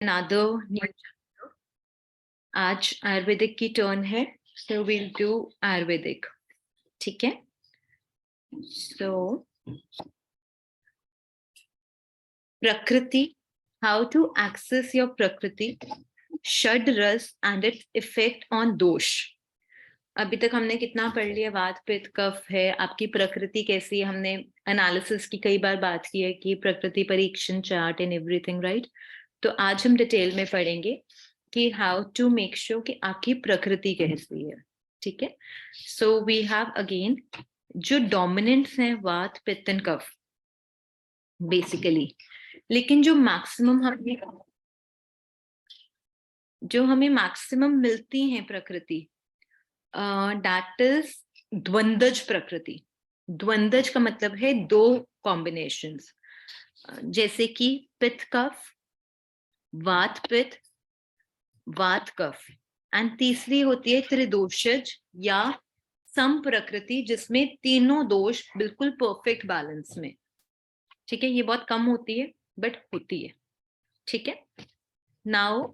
another new chapter. आज आयुर्वेदिक की turn है, so we'll do आयुर्वेदिक. ठीक है? So प्रकृति, how to access your प्रकृति, षड रस and its effect on दोष. अभी तक हमने कितना पढ़ लिया? वात पित्त कफ है, आपकी प्रकृति कैसी है, हमने एनालिसिस की कई बार बात की है कि प्रकृति परीक्षण चार्ट एंड एवरीथिंग, राइट? तो आज हम डिटेल में पढ़ेंगे कि हाउ टू मेक श्योर कि आपकी प्रकृति कैसी है. ठीक है? सो वी हैव अगेन जो डोमिनेंट्स हैं वात पित्त एंड कफ बेसिकली, लेकिन जो हमें मैक्सिमम मिलती हैं प्रकृति, दैट इज द्वंद्वज प्रकृति. द्वंद्वज का मतलब है दो कॉम्बिनेशंस, जैसे कि पित्त कफ, वात पित्त, वात कफ, एंड तीसरी होती है त्रिदोषज या सम प्रकृति, जिसमें तीनों दोष बिल्कुल परफेक्ट बैलेंस में. ठीक है? ये बहुत कम होती है बट होती है. ठीक है? नाउ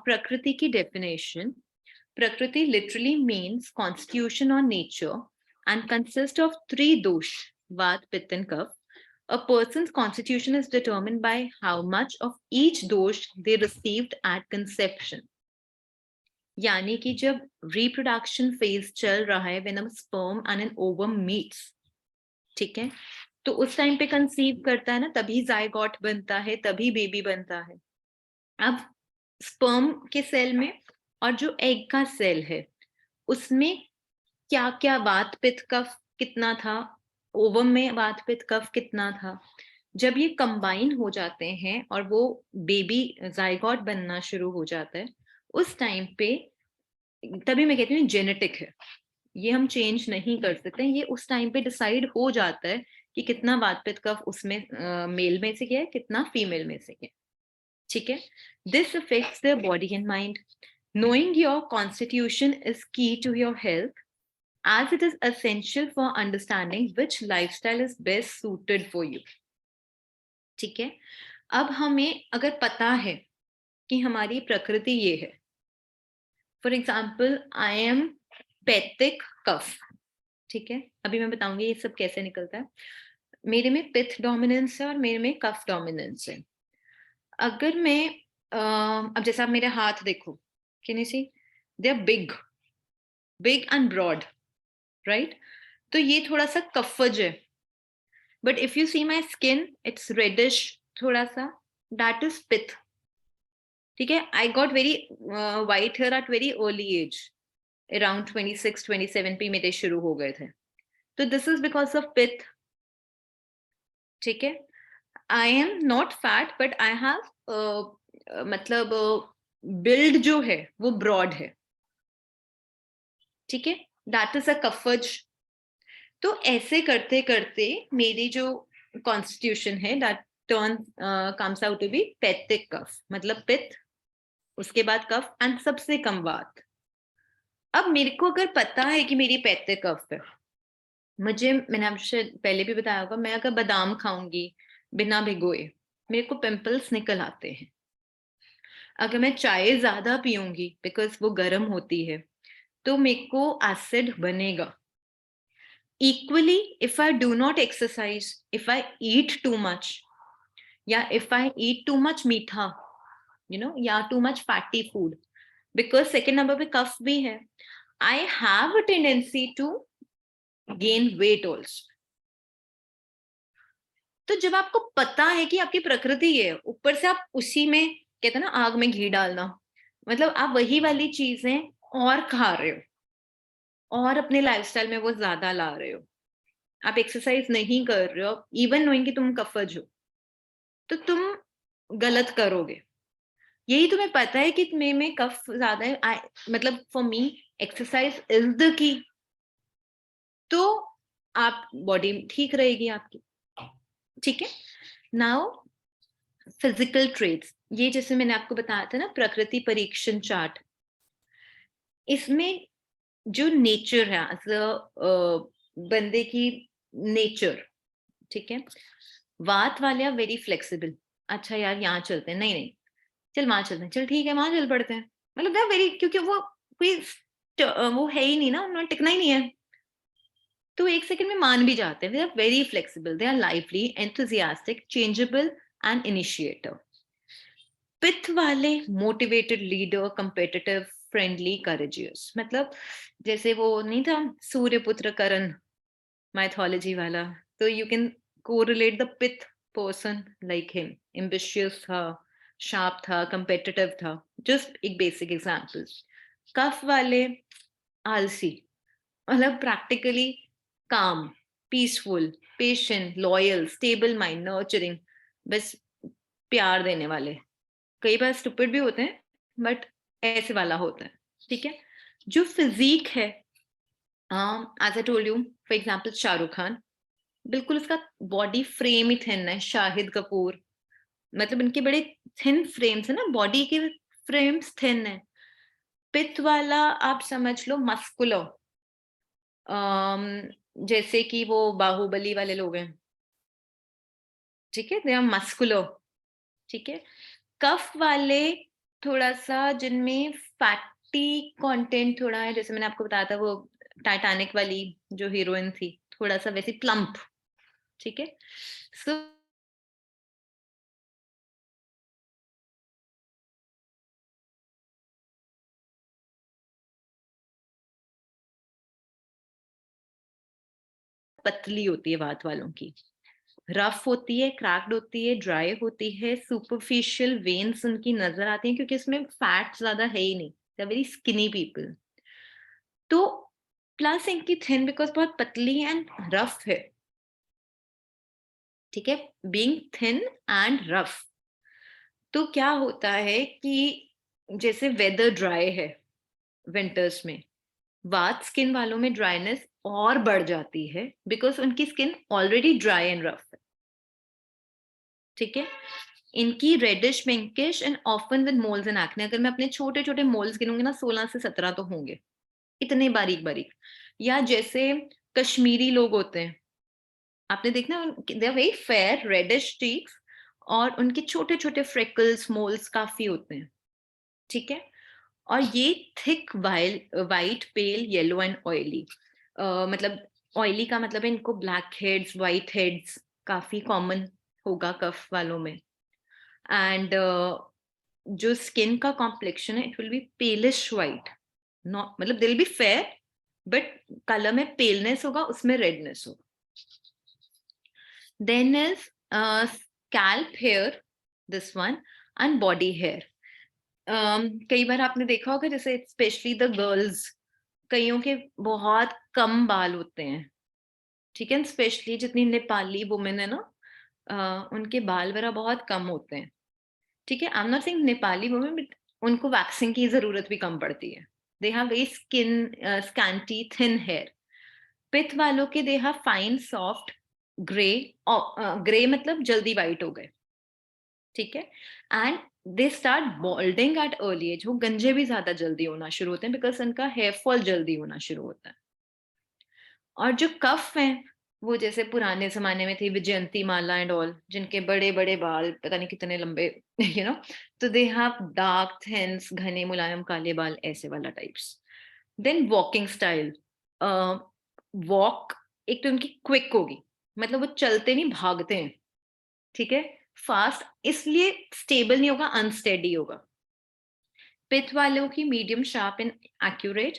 प्रकृति की definition. Prakriti literally means constitution और nature and consist of three dosha, vata pitta and kapha. A person's constitution is determined by how much of each dosh they received at conception. यानी कि जब रिप्रोडक्शन फेज चल रहा है, when a sperm and an ovum meets, ठीक है, तो उस टाइम पे कंसीव करता है ना, तभी जाइगोट बनता है, तभी बेबी बनता है. अब स्पर्म के सेल में और जो एग का सेल है उसमें क्या क्या वात पित्त कफ कितना था, ओवम में वात पित्त कफ कितना था, जब ये कंबाइन हो जाते हैं और वो बेबी जाइगोट बनना शुरू हो जाता है, उस टाइम पे, तभी मैं कहती हूँ जेनेटिक है, ये हम चेंज नहीं कर सकते. ये उस टाइम पे डिसाइड हो जाता है कि कितना वात पित्त कफ उसमें मेल में से क्या है, कितना फीमेल में से क्या है. ठीक है? This affects the body and mind. Knowing your constitution is key to your health, as it is essential for understanding which lifestyle is best suited for you. ठीक है? अब हमें अगर पता है कि हमारी प्रकृति ये है, फॉर एग्जाम्पल आई एम पैथिक कफ. ठीक है? अभी मैं बताऊंगी ये सब कैसे निकलता है. मेरे में पित्त डोमिनेंस है और मेरे में कफ डोमिनेंस है. अगर मैं अब जैसे आप मेरे हाथ देखो, can you see, they are big and broad, right? तो ये थोड़ा सा कफज है. But if you see my skin, it's reddish थोड़ा सा, दैट इज पित्त. ठीक है? I got very white hair at very early age, around 26-27 पे मेरे शुरू हो गए थे. तो this is because of pitta. ठीक है? I am not fat but I have मतलब बिल्ड जो है वो ब्रॉड है. ठीक है? दैट इज अ कफज. तो ऐसे करते करते मेरी जो कॉन्स्टिट्यूशन है, that turn comes out to be पैथिक कफ, मतलब पित्त, उसके बाद कफ एंड सबसे कम वात. अब मेरे को अगर पता है कि मेरी पैथिक कफ है, मैंने आपसे पहले भी बताया होगा, मैं अगर बादाम खाऊंगी बिना भिगोए, मेरे को पिंपल्स निकल आते हैं. अगर मैं चाय ज्यादा पीऊंगी बिकॉज वो गर्म होती है, तो मेरे को एसिड बनेगा. Equally, if I do not exercise, if I eat too much, yeah, if I eat too much मीठा, yeah, too much fatty food, because second number पे कफ भी है, I have a tendency to gain weight also. तो जब आपको पता है कि आपकी प्रकृति है, ऊपर से आप उसी में, कहते हैं ना आग में घी डालना, मतलब आप वही वाली चीजें और खा रहे हो और अपने लाइफस्टाइल में वो ज्यादा ला रहे हो, आप एक्सरसाइज नहीं कर रहे हो, इवन नोइंग कि तुम कफज हो, तो तुम गलत करोगे. यही तुम्हें पता है कि तुम्हें में कफ ज्यादा है, मतलब for me exercise is the key, तो आप बॉडी ठीक रहेगी आपकी. ठीक है? नाउ फिजिकल ट्रेट्स, ये जैसे मैंने आपको बताया था ना प्रकृति परीक्षण चार्ट, इसमें जो नेचर है बंदे की नेचर, ठीक है, वात वाले आर वेरी फ्लेक्सिबल. अच्छा यार यहाँ चलते हैं, नहीं नहीं, चल वहां चलते हैं, चल ठीक है वहां चल पड़ते हैं, मतलब दे आर वेरी, क्योंकि वो कोई वो है ही नहीं ना, उन्होंने टिकना ही नहीं है, तो एक सेकंड में मान भी जाते हैं. They are very flexible, they are lively, enthusiastic, changeable and initiator. Pitta वाले motivated leader, competitive, friendly, courageous. मतलब जैसे वो नहीं था सूर्यपुत्र करण माइथोलॉजी वाला, तो you can correlate the pitta person like him. Ambitious था, शार्प था, कंपेटिटिव था. जस्ट एक बेसिक एग्जांपल. कफ वाले आलसी, मतलब प्रैक्टिकली काम, peaceful, patient, loyal, stable mind, nurturing, बस प्यार देने वाले. कई बार स्टूपिड भी होते हैं, बट ऐसे वाला होता है. ठीक है. जो फिजिक है, as I told you, for example Shahrukh Khan, बिल्कुल उसका बॉडी फ्रेम ही थिन है. शाहिद कपूर, मतलब इनके बड़े थिन फ्रेम्स है ना, बॉडी के फ्रेम्स थिन है. पिथ वाला आप समझ लो मस्कुलर, जैसे कि वो बाहुबली वाले लोग हैं. ठीक है, दे आर मस्कुलर. ठीक है. कफ वाले थोड़ा सा जिनमें फैटी कंटेंट थोड़ा है, जैसे मैंने आपको बताया था वो टाइटैनिक वाली जो हीरोइन थी, थोड़ा सा वैसे प्लम्प. ठीक है. सो पतली होती है बात वालों की, रफ होती है, क्रैक्ड होती है, ड्राई होती है, सुपरफिशियल वेन्स उनकी नजर आती हैं, क्योंकि इसमें फैट ज्यादा है ही नहीं. They are very skinny people. तो प्लस इनकी थिन बिकॉज बहुत पतली एंड रफ है. ठीक है. बीइंग थिन एंड रफ, तो क्या होता है कि जैसे वेदर ड्राई है विंटर्स में, वात स्किन वालों में ड्राइनेस और बढ़ जाती है बिकॉज उनकी skin already dry and rough है. ठीक है. इनकी reddish, pinkish and often with moles and acne. अगर मैं अपने छोटे छोटे मोल्स गिनूंगी ना, 16 से 17 तो होंगे, इतने बारीक बारीक. या जैसे कश्मीरी लोग होते हैं, आपने देखना, they are very fair, reddish cheeks, और उनके छोटे छोटे फ्रेकल्स, मोल्स काफी होते हैं. ठीक है. और ये thick white, pale, yellow and oily. मतलब ऑयली का मतलब है इनको ब्लैक हेड्स, वाइट हेड्स काफी कॉमन होगा कफ वालों में. एंड जो स्किन का कॉम्प्लेक्शन है, it will be palish white. Not मतलब they will be fair, but colour में पेलनेस होगा, उसमें रेडनेस होगा. Then is scalp hair, this one, and body hair. कई बार आपने देखा होगा, जैसे स्पेशली द गर्ल्स, कईयों के बहुत कम बाल होते हैं. ठीक है. स्पेशली जितनी नेपाली वुमेन है ना, उनके बाल वगैरह बहुत कम होते हैं. ठीक है. I am not saying Nepali women, but उनको वैक्सिंग की जरूरत भी कम पड़ती है. They have very scanty thin hair. Pitta वालों के they have fine soft grey. Grey मतलब जल्दी वाइट हो गए. ठीक है. And they start balding at early age. वो गंजे भी ज्यादा जल्दी होना शुरू होते हैं बिकॉज उनका हेयर फॉल जल्दी होना शुरू होता है. और जो कफ हैं, वो जैसे पुराने जमाने में थे विजयंती माला एंड ऑल, जिनके बड़े बड़े बाल पता नहीं कितने लंबे, यू नो, तो दे हैव डार्क, थिन्स, घने मुलायम काले बाल, ऐसे वाला types. Then walking style. Walk एक तो उनकी क्विक होगी, मतलब वो चलते नहीं, भागते हैं. ठीक है. फास्ट इसलिए स्टेबल नहीं होगा, अनस्टेडी होगा. पिथ वालों की मीडियम, शार्प एंड एक्यूरेट.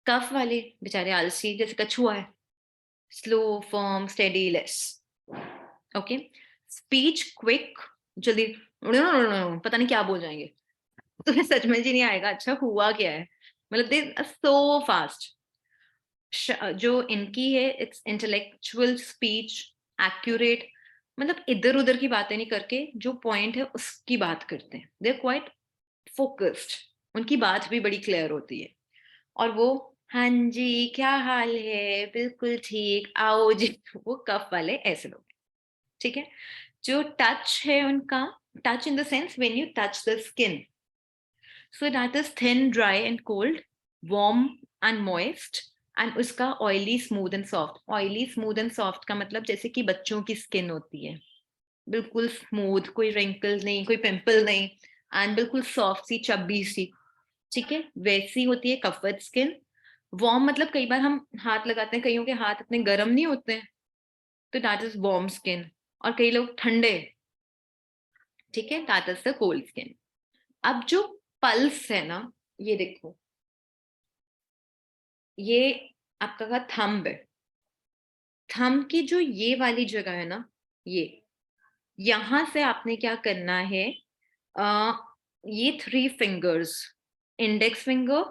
कफ वाले बेचारे आलसी, जैसे कछुआ है, slow, firm, steady, less. Okay. Speech quick, जल्दी, पता नहीं क्या बोल जाएंगे, तुम्हें सच में जी नहीं आएगा अच्छा हुआ क्या है, मतलब दे सो फास्ट. जो इनकी है, इट्स इंटेलेक्चुअल स्पीच, एक्यूरेट, मतलब इधर उधर की बातें नहीं करके जो पॉइंट है उसकी बात करते हैं. They are quite focused. उनकी बात भी बड़ी क्लियर होती है. और वो हाँ जी क्या हाल है, बिल्कुल ठीक, आओ जी. वो कफ वाले ऐसे लोग. ठीक है. जो टच है उनका, touch in the sense when you touch the skin, so that is thin, dry and cold, warm and moist. And उसका oily, smooth and soft. Oily, smooth and soft का मतलब जैसे कि बच्चों की स्किन होती है, बिल्कुल स्मूथ, कोई रिंकल नहीं, कोई पिंपल नहीं, एंड बिल्कुल सॉफ्ट सी चब्बी सी, ठीक है, वैसी होती है कफवत स्किन। वार्म मतलब कई बार हम हाथ लगाते हैं, कईयों के हाथ इतने गर्म नहीं होते हैं, तो दैट इज वार्म स्किन। और कई लोग ठंडे, ठीक है, that is the cold skin. अब जो पल्स है ना, ये देखो, ये आपका का थंब है। थंब की जो ये वाली जगह है ना, ये यहां से आपने क्या करना है, ये 3 fingers, index finger,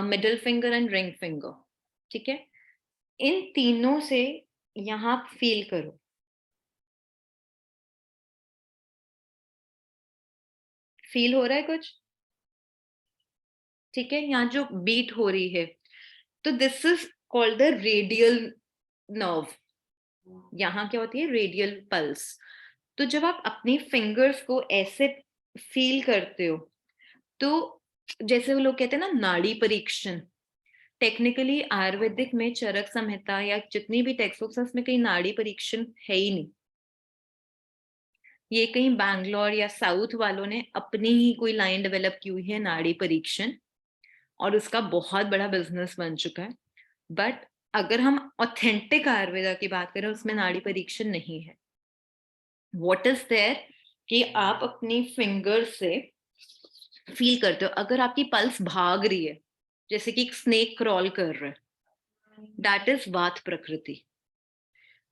middle finger and ring finger, ठीक है, इन तीनों से यहां फील करो। फील हो रहा है कुछ? ठीक है, यहाँ जो बीट हो रही है, तो this is called the radial nerve. यहाँ क्या होती है, रेडियल पल्स। तो जब आप अपनी फिंगर्स को ऐसे फील करते हो, तो जैसे वो लोग कहते हैं ना नाड़ी परीक्षण, टेक्निकली आयुर्वेदिक में चरक संहिता या जितनी भी टेक्स्ट बुक्स हैं उसमें कहीं नाड़ी परीक्षण है ही नहीं। ये कहीं बैंगलोर या साउथ वालों ने अपनी ही कोई लाइन डेवलप की हुई है नाड़ी परीक्षण, और उसका बहुत बड़ा बिजनेस बन चुका है। बट अगर हम ऑथेंटिक आयुर्वेदा की बात करें, उसमें नाड़ी परीक्षण नहीं है। व्हाट इज देयर कि आप अपनी फिंगर से फील करते हो, अगर आपकी पल्स भाग रही है, जैसे कि एक स्नेक क्रॉल कर रहा है, दैट इज वात प्रकृति।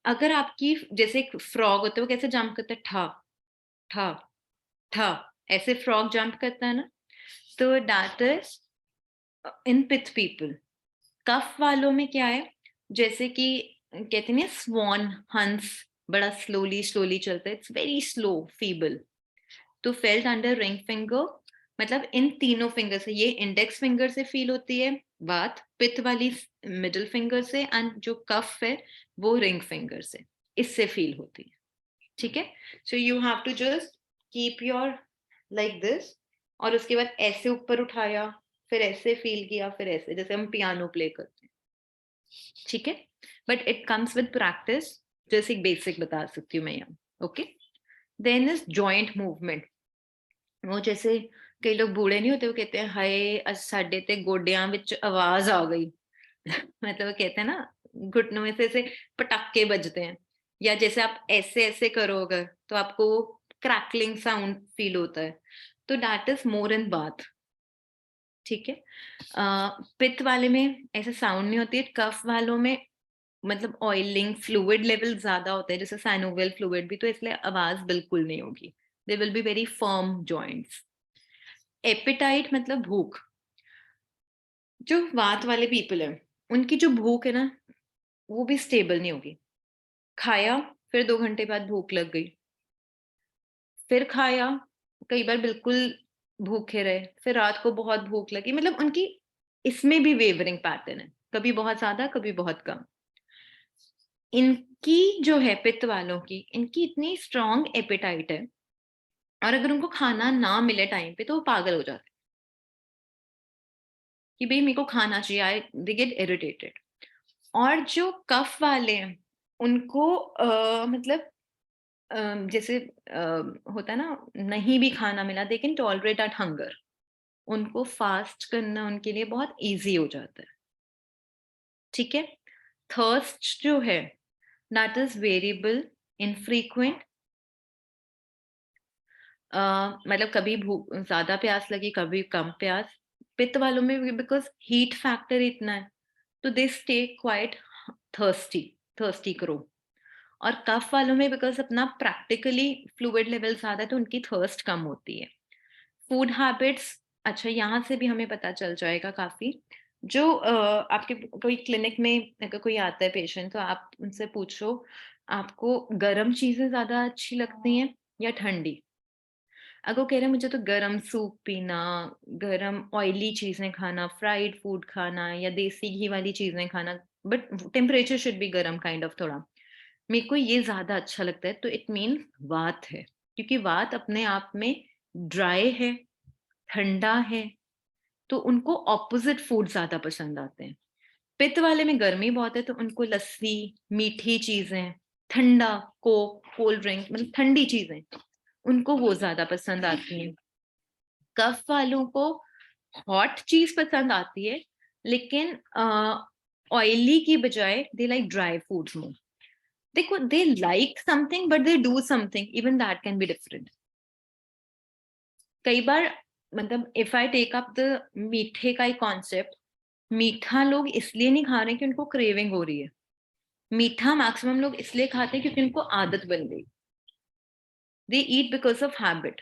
अगर आपकी जैसे एक फ्रॉग होता है, वो कैसे जंप करता है, ठा ठा ठा, ऐसे फ्रॉग जंप करता है ना, तो that is in pitta people. Kapha वालों में क्या है, जैसे कि कहते हैं स्वॉन, हंस, बड़ा स्लोली स्लोली चलता है, इट्स वेरी स्लो फीबल। तो फेल्ट अंडर रिंग फिंगर, मतलब इन तीनों फिंगर से, ये इंडेक्स फिंगर से फील होती है बात, पिथ वाली मिडिल फिंगर से, एंड जो कफ है वो रिंग फिंगर से, इससे फील होती है, ठीक है। So you have to just keep your like this, और उसके बाद ऐसे ऊपर उठाया, फिर ऐसे फील किया, फिर ऐसे, जैसे हम पियानो प्ले करते हैं, ठीक है। But it comes with practice, जैसे एक बेसिक बता सकती हूँ मैं यहाँ, okay. Then is joint movement. वो जैसे कई लोग बूढ़े नहीं होते, वो कहते हैं हाय अज साडे ते गोडियां विच आवाज आ गई मतलब वो कहते हैं ना, घुटनों में से ऐसे पटाखे बजते हैं, या जैसे आप ऐसे ऐसे करोगे तो आपको क्रैकलिंग साउंड फील होता है, तो that is more in bath, ठीक है। पित्त वाले में ऐसे साउंड नहीं होती है, कफ वालों में मतलब ऑयलिंग फ्लूइड लेवल ज्यादा होता है, जैसे साइनोवियल फ्लूइड भी, तो इसलिए आवाज बिल्कुल नहीं होगी, दे will be very firm joints. Appetite मतलब भूख। जो वात वाले पीपल है, उनकी जो भूख है ना, वो भी स्टेबल नहीं होगी। खाया, फिर 2 घंटे बाद भूख लग गई, फिर खाया, कई बार बिल्कुल भूखे रहे, फिर रात को बहुत भूख लगी, मतलब उनकी इसमें भी वेवरिंग पैटर्न है, कभी बहुत ज्यादा कभी बहुत कम। इनकी जो है पित्त वालों की, इनकी इतनी स्ट्रॉन्ग एपेटाइट है, और अगर उनको खाना ना मिले टाइम पे तो वो पागल हो जाते हैं कि भाई मेरे को खाना चाहिए, आई दे गेट इरिटेटेड। और जो कफ वाले हैं, उनको मतलब जैसे होता है ना, नहीं भी खाना मिला they can tolerate at hunger, उनको फास्ट करना उनके लिए बहुत इजी हो जाता है, ठीक है। थर्स्ट जो है, दैट इज वेरिएबल, इनफ्रीक्वेंट, मतलब कभी भूख ज्यादा प्यास लगी, कभी कम प्यास। पित्त वालों में बिकॉज हीट फैक्टर इतना है, तो they stay quiet thirsty, thirsty करो। और कफ वालों में बिकॉज अपना प्रैक्टिकली फ्लूइड लेवल ज्यादा है, तो उनकी थर्स्ट कम होती है। फूड हैबिट्स, अच्छा यहाँ से भी हमें पता चल जाएगा काफी। जो आपके कोई क्लिनिक में अगर कोई आता है पेशेंट, तो आप उनसे पूछो आपको गर्म चीजें ज्यादा अच्छी लगती हैं या ठंडी। अगर वो कह रहे हैं मुझे तो गरम सूप पीना, गरम ऑयली चीजें खाना, फ्राइड फूड खाना, या देसी घी वाली चीजें खाना, बट टेम्परेचर शुड बी गरम काइंड ऑफ थोड़ा, मेरे को ये ज्यादा अच्छा लगता है, तो इट मीन वात है, क्योंकि वात अपने आप में ड्राई है, ठंडा है, तो उनको ऑपोजिट फूड ज्यादा पसंद आते हैं। पित्त वाले में गर्मी बहुत है, तो उनको लस्सी, मीठी चीजें, ठंडा, कोक, कोल्ड ड्रिंक, मतलब ठंडी चीजें, उनको वो ज्यादा पसंद आती हैं। कफ वालों को हॉट चीज पसंद आती है, लेकिन ऑयली की बजाय they like dry foods more. देखो, they like something but they do something, even that can be different. कई बार मतलब if I take up the मीठे का ही कॉन्सेप्ट, मीठा लोग इसलिए नहीं खा रहे कि उनको क्रेविंग हो रही है. मीठा मैक्सिमम लोग इसलिए खाते हैं क्योंकि उनको आदत बन गई. They eat because of habit.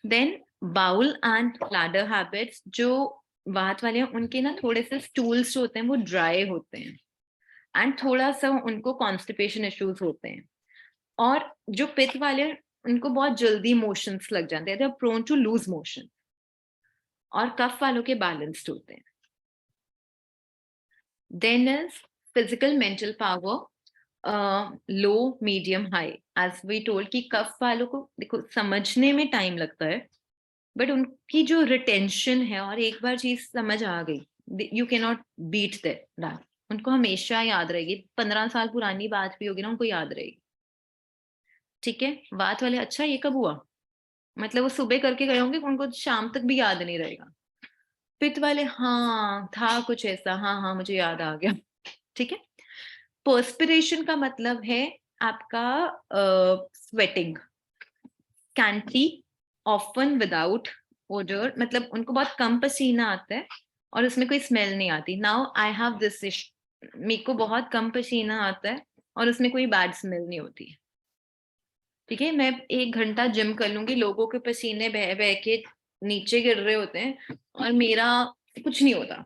Then bowel and bladder habits, जो बात वाले हैं उनके ना थोड़े से स्टूल्स जो होते हैं वो ड्राई होते हैं, एंड थोड़ा सा उनको कॉन्स्टिपेशन इश्यूज होते हैं. और जो पित्त वाले हैं उनको बहुत जल्दी मोशंस लग जाते हैं, they are prone to loose motion. और कफ वालों के बैलेंस्ड होते हैं. Then is physical mental power, low medium high. As we told कि कफ वालों को देखो समझने में टाइम लगता है, बट उनकी जो रिटेंशन है, और एक बार चीज समझ आ गई, you can not beat that. उनको हमेशा याद रहेगी. 15 साल पुरानी बात भी होगी ना, उनको याद रहेगी. ठीक है. बात वाले, अच्छा ये कब हुआ, मतलब वो सुबह करके गए होंगे, उनको शाम तक भी याद नहीं रहेगा. पित्त वाले, हाँ था कुछ ऐसा, हाँ हाँ मुझे याद आ गया. ठीक है. पर्सपिरेशन का मतलब है आपका स्वेटिंग. कैंटी, ऑफन विदाउट ओडर, मतलब उनको बहुत कम पसीना आता है और उसमें कोई स्मेल नहीं आती. नाउ आई हैव दिस, मेरे को बहुत कम पसीना आता है और उसमें कोई बैड स्मेल नहीं होती. ठीक है. मैं 1 घंटा जिम कर लूंगी, लोगों के पसीने बह बह के नीचे गिर रहे होते हैं और मेरा कुछ नहीं होता.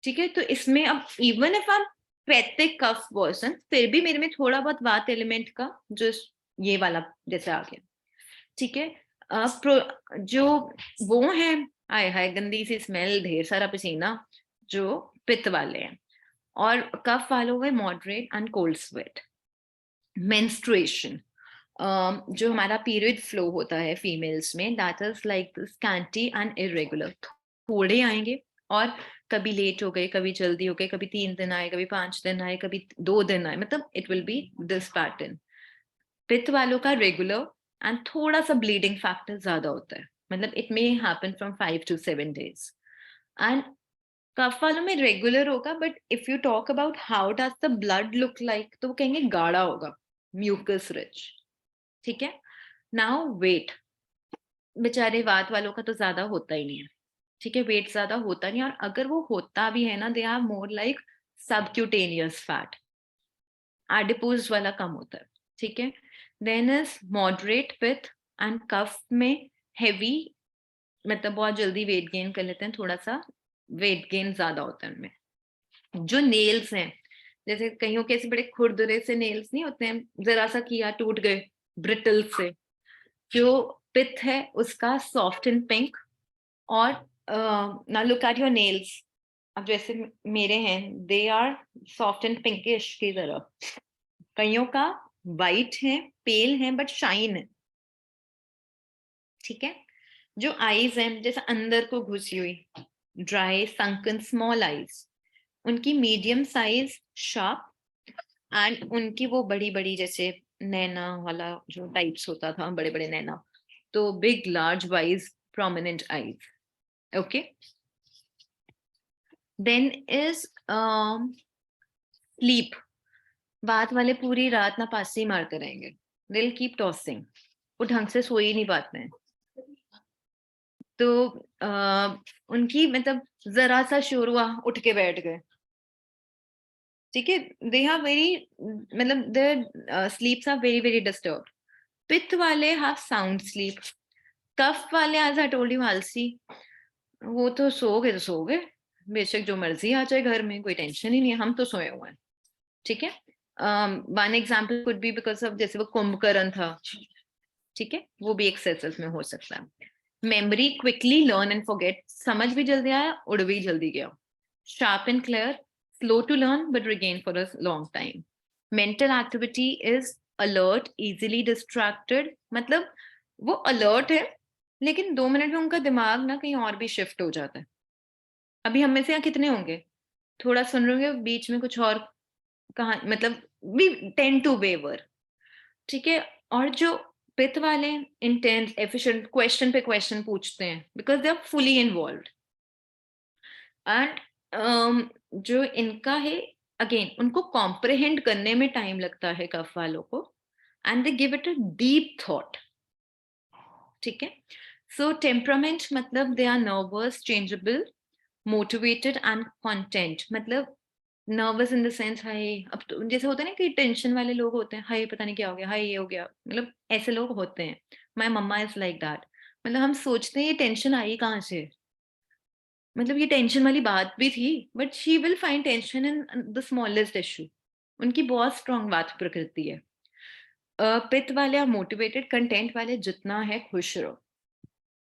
ठीक है. तो इसमें अब इवन इफ आई एम पैथिक कफ पर्सन, फिर भी मेरे में थोड़ा बहुत वात एलिमेंट का जो ये वाला जैसे आ गया. ठीक है. जो वो है, आय हाय गंदी सी स्मेल, ढेर सारा पसीना, जो पित्त वाले हैं. और कफ वालों में moderate and cold sweat. Menstruation, जो हमारा पीरियड फ्लो होता है फीमेल्स में, that is like scanty and irregular. थोड़े आएंगे और कभी लेट हो गए, कभी जल्दी हो गए, कभी 3 दिन आए, कभी 5 दिन आए, कभी 2 दिन आए, मतलब it will B this pattern. पित्त वालों का रेगुलर एंड थोड़ा सा ब्लीडिंग फैक्टर ज्यादा होता है, मतलब it may happen from 5 to 7 days. And kapha वालों में रेगुलर होगा, but if you talk about how does the blood look like, तो वो कहेंगे गाढ़ा होगा, म्यूकस रिच. ठीक है. नाउ वेट, बेचारे वात वालों का तो ज्यादा होता ही नहीं है. ठीक है. वेट ज्यादा होता नहीं, और अगर वो होता भी है ना, they are more like subcutaneous fat. Adipose वाला कम होता है. ठीक है. Then is moderate pitta and kapha में हेवी, मतलब बहुत जल्दी वेट गेन कर लेते हैं, थोड़ा सा वेट गेन ज्यादा होता है उनमें. जो नेल्स हैं, जैसे कईयों के ऐसे बड़े खुरदुरे से नेल्स नहीं होते हैं, जरा सा किया टूट गए, ब्रिटल से. जो पिथ है उसका सॉफ्ट एंड पिंक. और ना लुक एट योर नेल्स, अब जैसे मेरे हैं, they are soft and pinkish की तरह. कईयों का वाइट है, पेल है, बट शाइन है. ठीक है. जो आईज हैं, जैसे अंदर को घुसी हुई, ड्राई संकन स्मॉल आईज, उनकी मीडियम साइज शार्प, एंड उनकी वो बड़ी बड़ी, जैसे नैना वाला जो टाइप्स होता था, बड़े बड़े नैना, तो big large wise prominent eyes. Okay. Then is sleep. बात वाले पूरी रात ना पासी मारते रहेंगे, दे विल कीप टॉसिंग, वो ढंग से सो ही नहीं पाते हैं. तो उनकी मतलब जरा सा शोर हुआ उठ के बैठ गए. ठीक है. दे हैव वेरी, मतलब their sleeps are very very disturbed. पित्त वाले हैव साउंड स्लीप. कफ वाले, एज आई टोल्ड यू, आलसी, वो तो सो गए तो सो गए, बेशक जो मर्जी आ जाए घर में, कोई टेंशन ही नहीं है, हम तो सोए हुए हैं. ठीक है. One example could be because of, जैसे वो कुंभकर्ण था. ठीक है. वो भी एक्सेसिव में हो सकता है. Memory, quickly learn and forget, समझ भी जल्दी आया, उड़ भी जल्दी गया. Sharp and clear, slow to learn but regain for a long time. Mental activity is alert, easily distracted, मतलब वो अलर्ट है, लेकिन 2 मिनट में उनका दिमाग ना कहीं और भी शिफ्ट हो जाता है. अभी हम में से यहाँ कितने होंगे, थोड़ा सुन रहे होंगे, बीच में कुछ और कहा, मतलब वी टेंड टू वेवर. ठीक है. और जो पित्त वाले इंटेंस एफिशिएंट क्वेश्चन पे क्वेश्चन पूछते हैं because they are fully involved. And जो इनका है, अगेन उनको कॉम्प्रिहेंड करने में टाइम लगता है कफ वालों को, and they give it a deep thought. ठीक है, सो टेम्परामेंट मतलब they are nervous, changeable, motivated and content. मतलब नर्वस इन द सेंस, हाय अब तो जैसे होता है ना कि टेंशन वाले लोग होते हैं, हाय पता नहीं क्या हो गया, हाय ये हो गया, मतलब ऐसे लोग होते हैं। My mamma is like that. मतलब हम सोचते हैं ये टेंशन आई कहाँ से, मतलब ये टेंशन वाली बात भी थी, but she will find tension in the smallest issue. उनकी बहुत स्ट्रॉन्ग बात प्रकृति है। पित्त वाले और मोटिवेटेड, कंटेंट वाले जितना है खुश रहो,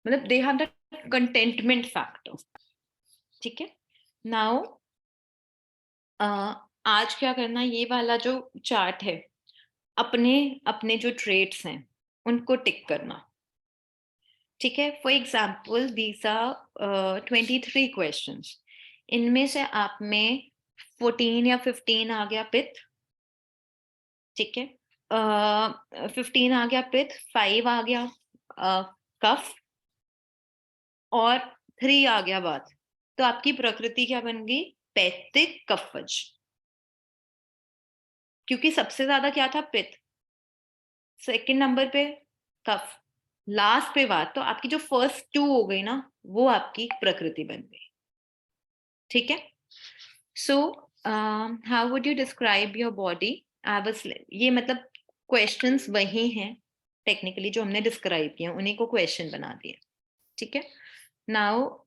मतलब they have the contentment factor. ठीक है, नाउ आज क्या करना, ये वाला जो चार्ट है, अपने अपने जो ट्रेट्स हैं उनको टिक करना। ठीक है, for example these are 23 questions. इनमें से आप में 14 या 15 आ गया पित्त। ठीक है, 15 आ गया पित्त, 5 आ गया कफ, और 3 आ गया वात। तो आपकी प्रकृति क्या बन गई, पैत्तिक कफज। क्योंकि सबसे ज्यादा क्या था, पित्त, सेकंड नंबर पे कफ, लास्ट पे वात। तो आपकी जो फर्स्ट 2 हो गई ना, वो आपकी प्रकृति बन गई। ठीक है, so how would you describe your body? ये मतलब क्वेश्चंस वही हैं टेक्निकली जो हमने डिस्क्राइब किए, उन्हीं को क्वेश्चन बना दिए। ठीक है, now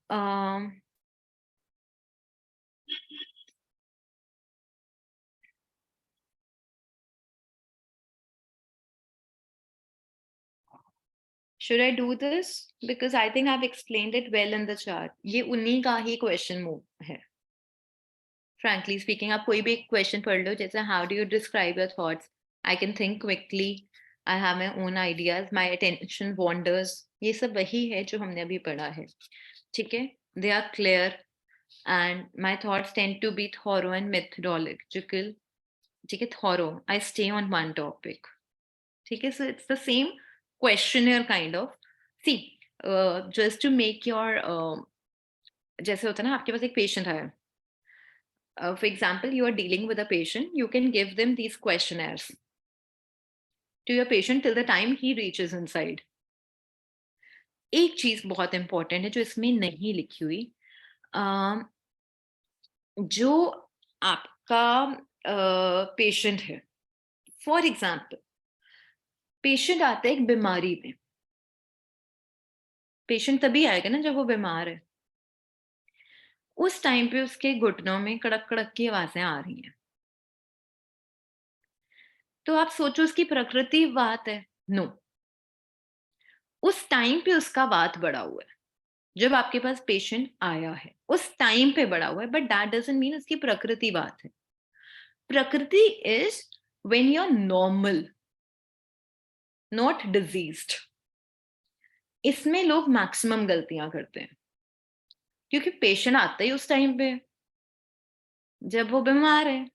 should I do this? Because I think I've explained it well in the chart. ये उन्हीं का ही क्वेश्चन मूव है। frankly speaking, आप कोई भी एक क्वेश्चन पढ़ लो, जैसे how do you describe your thoughts, I can think quickly, I have my own ideas, my attention wanders, ये सब वही है जो हमने अभी पढ़ा है। ठीक है, they are clear and my thoughts tend to be thorough and methodological. ठीक है, thorough, I stay on one topic. ठीक है, so it's the same questionnaire kind of. See, just to make your, जैसे होता है ना, आपके पास एक पेशेंट आया, for example, you are dealing with a patient, you can give them these questionnaires to your patient till the time he reaches inside. एक चीज बहुत इंपॉर्टेंट है जो इसमें नहीं लिखी हुई, जो आपका पेशेंट है, फॉर एग्जाम्पल पेशेंट आता है एक बीमारी में, पेशेंट तभी आएगा ना जब वो बीमार है। उस टाइम पे उसके घुटनों में कड़क कड़क की आवाजें आ रही हैं, तो आप सोचो उसकी प्रकृति वात है? नो, उस टाइम पे उसका वात बढ़ा हुआ है, जब आपके पास पेशेंट आया है उस टाइम पे बढ़ा हुआ है, बट दैट डजंट मीन उसकी प्रकृति बात है। Prakriti is when you are normal, not diseased. इसमें लोग मैक्सिमम गलतियां करते हैं, क्योंकि पेशेंट आता ही उस टाइम पे जब वो बीमार है।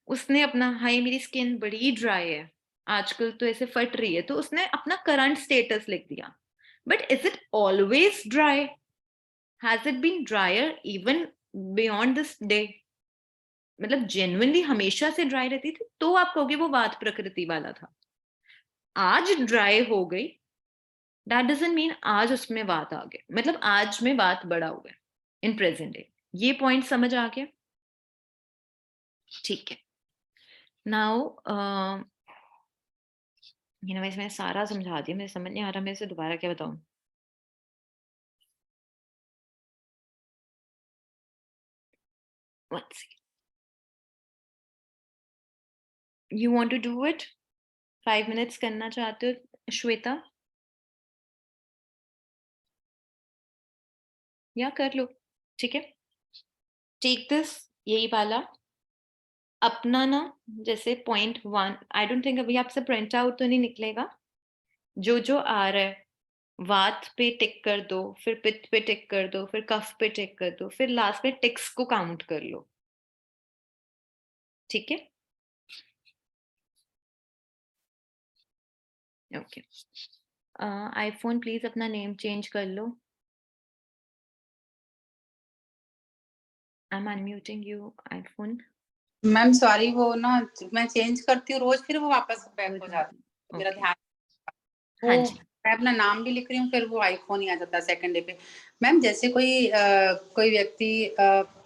उसने अपना, हाय मेरी स्किन बड़ी ड्राई है आजकल तो ऐसे फट रही है, तो उसने अपना करंट स्टेटस लिख दिया, but is it always dry? Has it been drier even beyond this day? मतलब जेन्युइनली हमेशा से ड्राई रहती थी तो आप कहोगे वो वात प्रकृति वाला था। आज ड्राई हो गई, दैट डजंट मीन आज उसमें वात आ गया, मतलब आज में वात बढ़ा हुआ है इन प्रेजेंट डे। ये पॉइंट समझ आ गया? ठीक है, नाउ ये ना वैसे मैंने सारा समझा दिया, मुझे समझ नहीं आ रहा मैं इसे दोबारा क्या बताऊं। One second. You want to do it? 5 minutes करना चाहते हो श्वेता? या कर लो, ठीक है। टेक दिस, यही वाला अपना ना, जैसे .1, आई डोंट थिंक अभी आपसे प्रिंट आउट तो नहीं निकलेगा। जो जो आ रहा है, वात पे टिक कर दो, फिर पित्त पे टिक कर दो, फिर कफ पे टिक कर दो, फिर लास्ट में टिक्स को काउंट कर लो। ठीक है, ओके, आईफोन प्लीज अपना नेम चेंज कर लो। I am unmuting you iPhone. Ma'am sorry, वो ना मैं चेंज करती हूँ रोज, फिर वो वापस बैक हो जाता है, मेरा ओके, ध्यान हाँ वो, जी। मैं अपना नाम भी लिख रही हूँ, फिर वो आईफोन ही आ जाता है सेकंड डे पे। मैम जैसे कोई व्यक्ति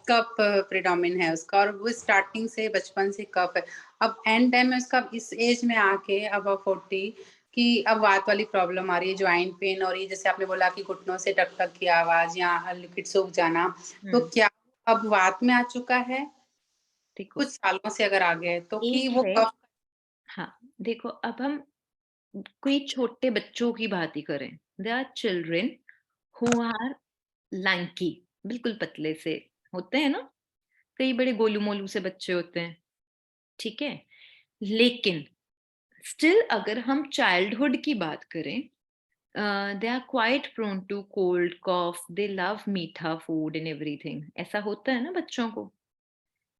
कफ प्रिडोमिन है उसका, और वो स्टार्टिंग से बचपन से कफ है, अब एंड टाइम में उसका इस एज में आके अब 40 की अब वात वाली प्रॉब्लम आ रही है, ज्वाइंट पेन, और ये जैसे आपने बोला कि घुटनों से टक टक की आवाज या लिक्विड सूख जाना, तो क्या अब वात में आ चुका है? देखो, कुछ सालों से अगर आ गया है तो कि एक वो है, कफ। हाँ देखो, अब हम कोई छोटे बच्चों की बात ही करें, they are children who are lanky, बिल्कुल पतले से होते हैं ना, कई बड़े गोलू मोलू से बच्चे होते हैं, ठीक है। लेकिन स्टिल अगर हम चाइल्डहुड की बात करें, they are quite prone to cold cough, they love meetha food and everything, ऐसा होता है ना बच्चों को।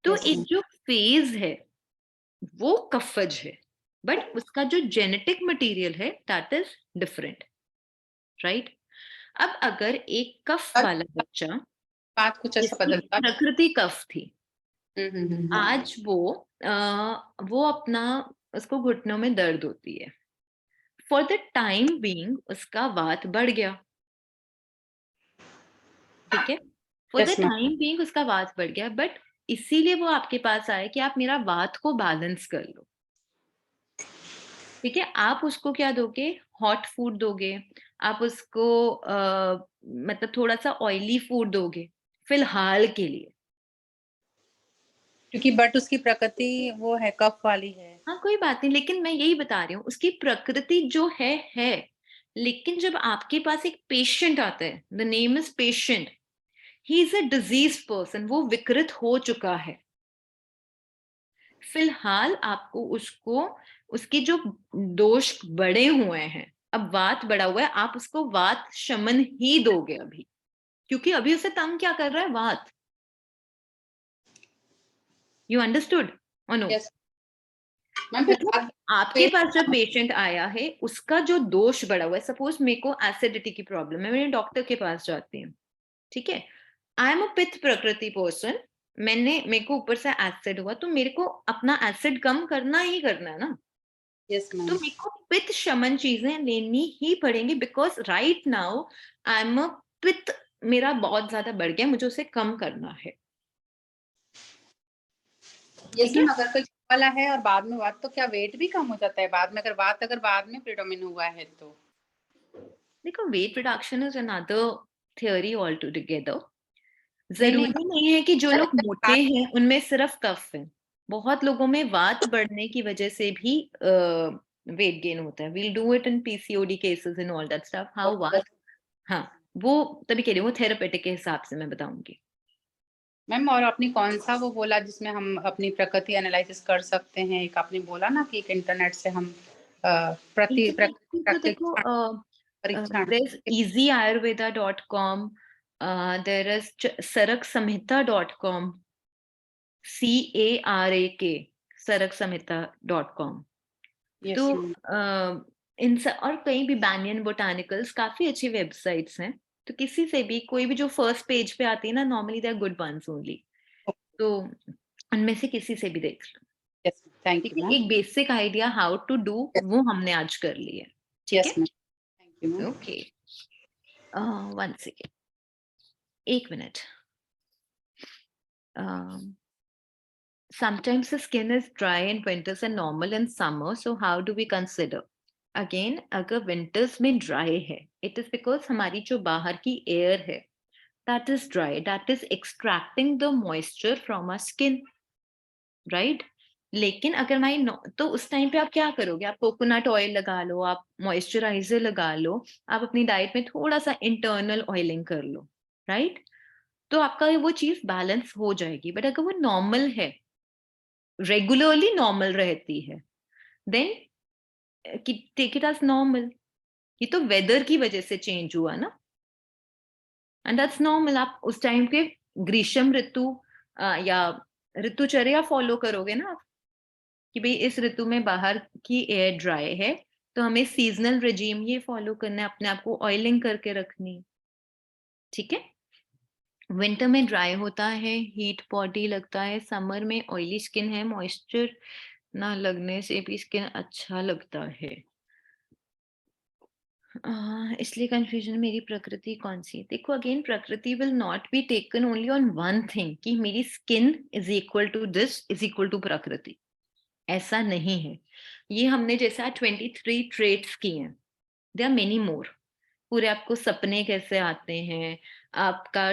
तो यस एक जो फेज है वो कफज है, बट उसका जो जेनेटिक मटेरियल है दैट इज डिफरेंट, राइट। अब अगर एक कफ मैम, वाला बच्चा, बात कुछ ऐसा जिसकी बदलता। प्रकृति कफ थी, हम्म। आज वो अपना, उसको घुटनों में दर्द होती है, फॉर द टाइम बीइंग उसका वात बढ़ गया, ठीक है। For the yes ma'am. Time being उसका वात बढ़ गया, बट इसीलिए वो आपके पास आए कि आप मेरा वात को बैलेंस कर लो, ठीक है। आप उसको क्या दोगे, हॉट फूड दोगे, आप उसको मतलब थोड़ा सा ऑयली फूड दोगे फिलहाल के लिए। क्योंकि बट उसकी प्रकृति वो है, कफ वाली है। हाँ कोई बात नहीं, लेकिन मैं यही बता रही हूँ उसकी प्रकृति जो है। लेकिन जब आपके पास एक पेशेंट आता है, the name is patient, he is a disease person, वो विकृत हो चुका है, फिलहाल आपको उसको, उसके जो दोष बड़े हुए हैं, अब वात बढ़ा हुआ है, आप उसको वात शमन ही दोगे अभी, क्योंकि अभी उसे तंग क्या कर रहा है, वात। यू अंडरस्टूड और नो? यस मैम, मतलब फिर आपके पास जो पेशेंट आया है उसका जो दोष बढ़ा हुआ है, सपोज मेरे को एसिडिटी की प्रॉब्लम है, मैं डॉक्टर के पास जाती हूँ, ठीक है। आई एम अ पित्त प्रकृति पर्सन, मेरे को ऊपर से एसिड हुआ, तो मेरे को अपना एसिड कम करना ही करना है ना, यस तो मैम। मेरे को पित्त शमन चीजें लेनी ही पड़ेंगी, because right now I am a पित्त, मेरा बहुत ज्यादा बढ़ गया, मुझे उसे कम करना है, यस ठीक है। मैम, अगर कोई वाला है और बाद में बात, तो क्या वेट भी कम हो जाता है बाद में, अगर बाद में प्रिडोमिन हुआ है तो? देखो, weight reduction is another theory all together. नहीं नहीं, जरूरी नहीं है कि जो लोग मोटे बात हैं उनमें सिर्फ कफ है, बहुत लोगों में वात बढ़ने की वजह से भी वेट गेन होता है। We'll do it in PCOD cases in all that stuff, how vata. हाँ, वो तभी कह रही हूँ, वो थेरेपेटिक के हिसाब से मैं बताऊंगी। मैम, और आपने कौन सा वो बोला जिसमें हम अपनी प्रकृति एनालिसिस कर सकते हैं? एक आपने बोला ना कि एक इंटरनेट से हम इंटरनेट की तो देखो, परीक्षण। there is easyayurveda.com, there is saraksamhita.com, CARAK, saraksamhita.com। तो यस मैम। और कहीं भी बैनियन बोटानिकल्स, काफी अच्छी वेबसाइट्स हैं, तो किसी से भी, कोई भी जो फर्स्ट पेज पे आती है ना, normally they are good ones only, तो उनमें से किसी से भी देख लो, यस, थैंक ठीक यू है। मैम। एक basic idea how to do वो हमने आज कर लिया, ठीक यस है। Ma'am, thank you ma'am. Okay, one second, एक minute. Sometimes the skin is dry in winters and normal in summer. So how do we consider? Again, अगर winters में dry है, it is because हमारी जो बाहर की air है, that is dry, that is extracting the moisture from our skin, right? लेकिन अगर हमारी तो उस टाइम पे आप क्या करोगे, आप कोकोनट ऑयल लगा लो, आप मॉइस्चराइजर लगा लो, आप अपनी डाइट में थोड़ा सा इंटरनल ऑयलिंग कर लो, राइट। तो आपका वो चीज बैलेंस हो जाएगी। बट अगर वो नॉर्मल है, रेगुलरली नॉर्मल रहती है, then take it as normal. ये तो वेदर की वजह से चेंज हुआ ना, एंड दैट्स नॉर्मल। आप उस टाइम पे ग्रीष्म ऋतु या ऋतुचर्या फॉलो करोगे ना आप, कि भाई इस ऋतु में बाहर की एयर ड्राई है, तो हमें सीजनल रेजीम ये फॉलो करना है, अपने आप को ऑयलिंग करके रखनी है, ठीक है। विंटर में ड्राई होता है, हीट बॉडी लगता है, समर में ऑयली स्किन है, मॉइस्चर ना लगने से भी स्किन अच्छा लगता है। इसलिए कंफ्यूजन मेरी प्रकृति कौन सी है? देखो again prakriti will not be taken only on one thing कि मेरी skin is equal to this is equal to prakriti, ऐसा नहीं है। ये हमने जैसा 23 ट्रेट्स किए हैं, देयर आर मेनी मोर। पूरे आपको सपने कैसे आते हैं, आपका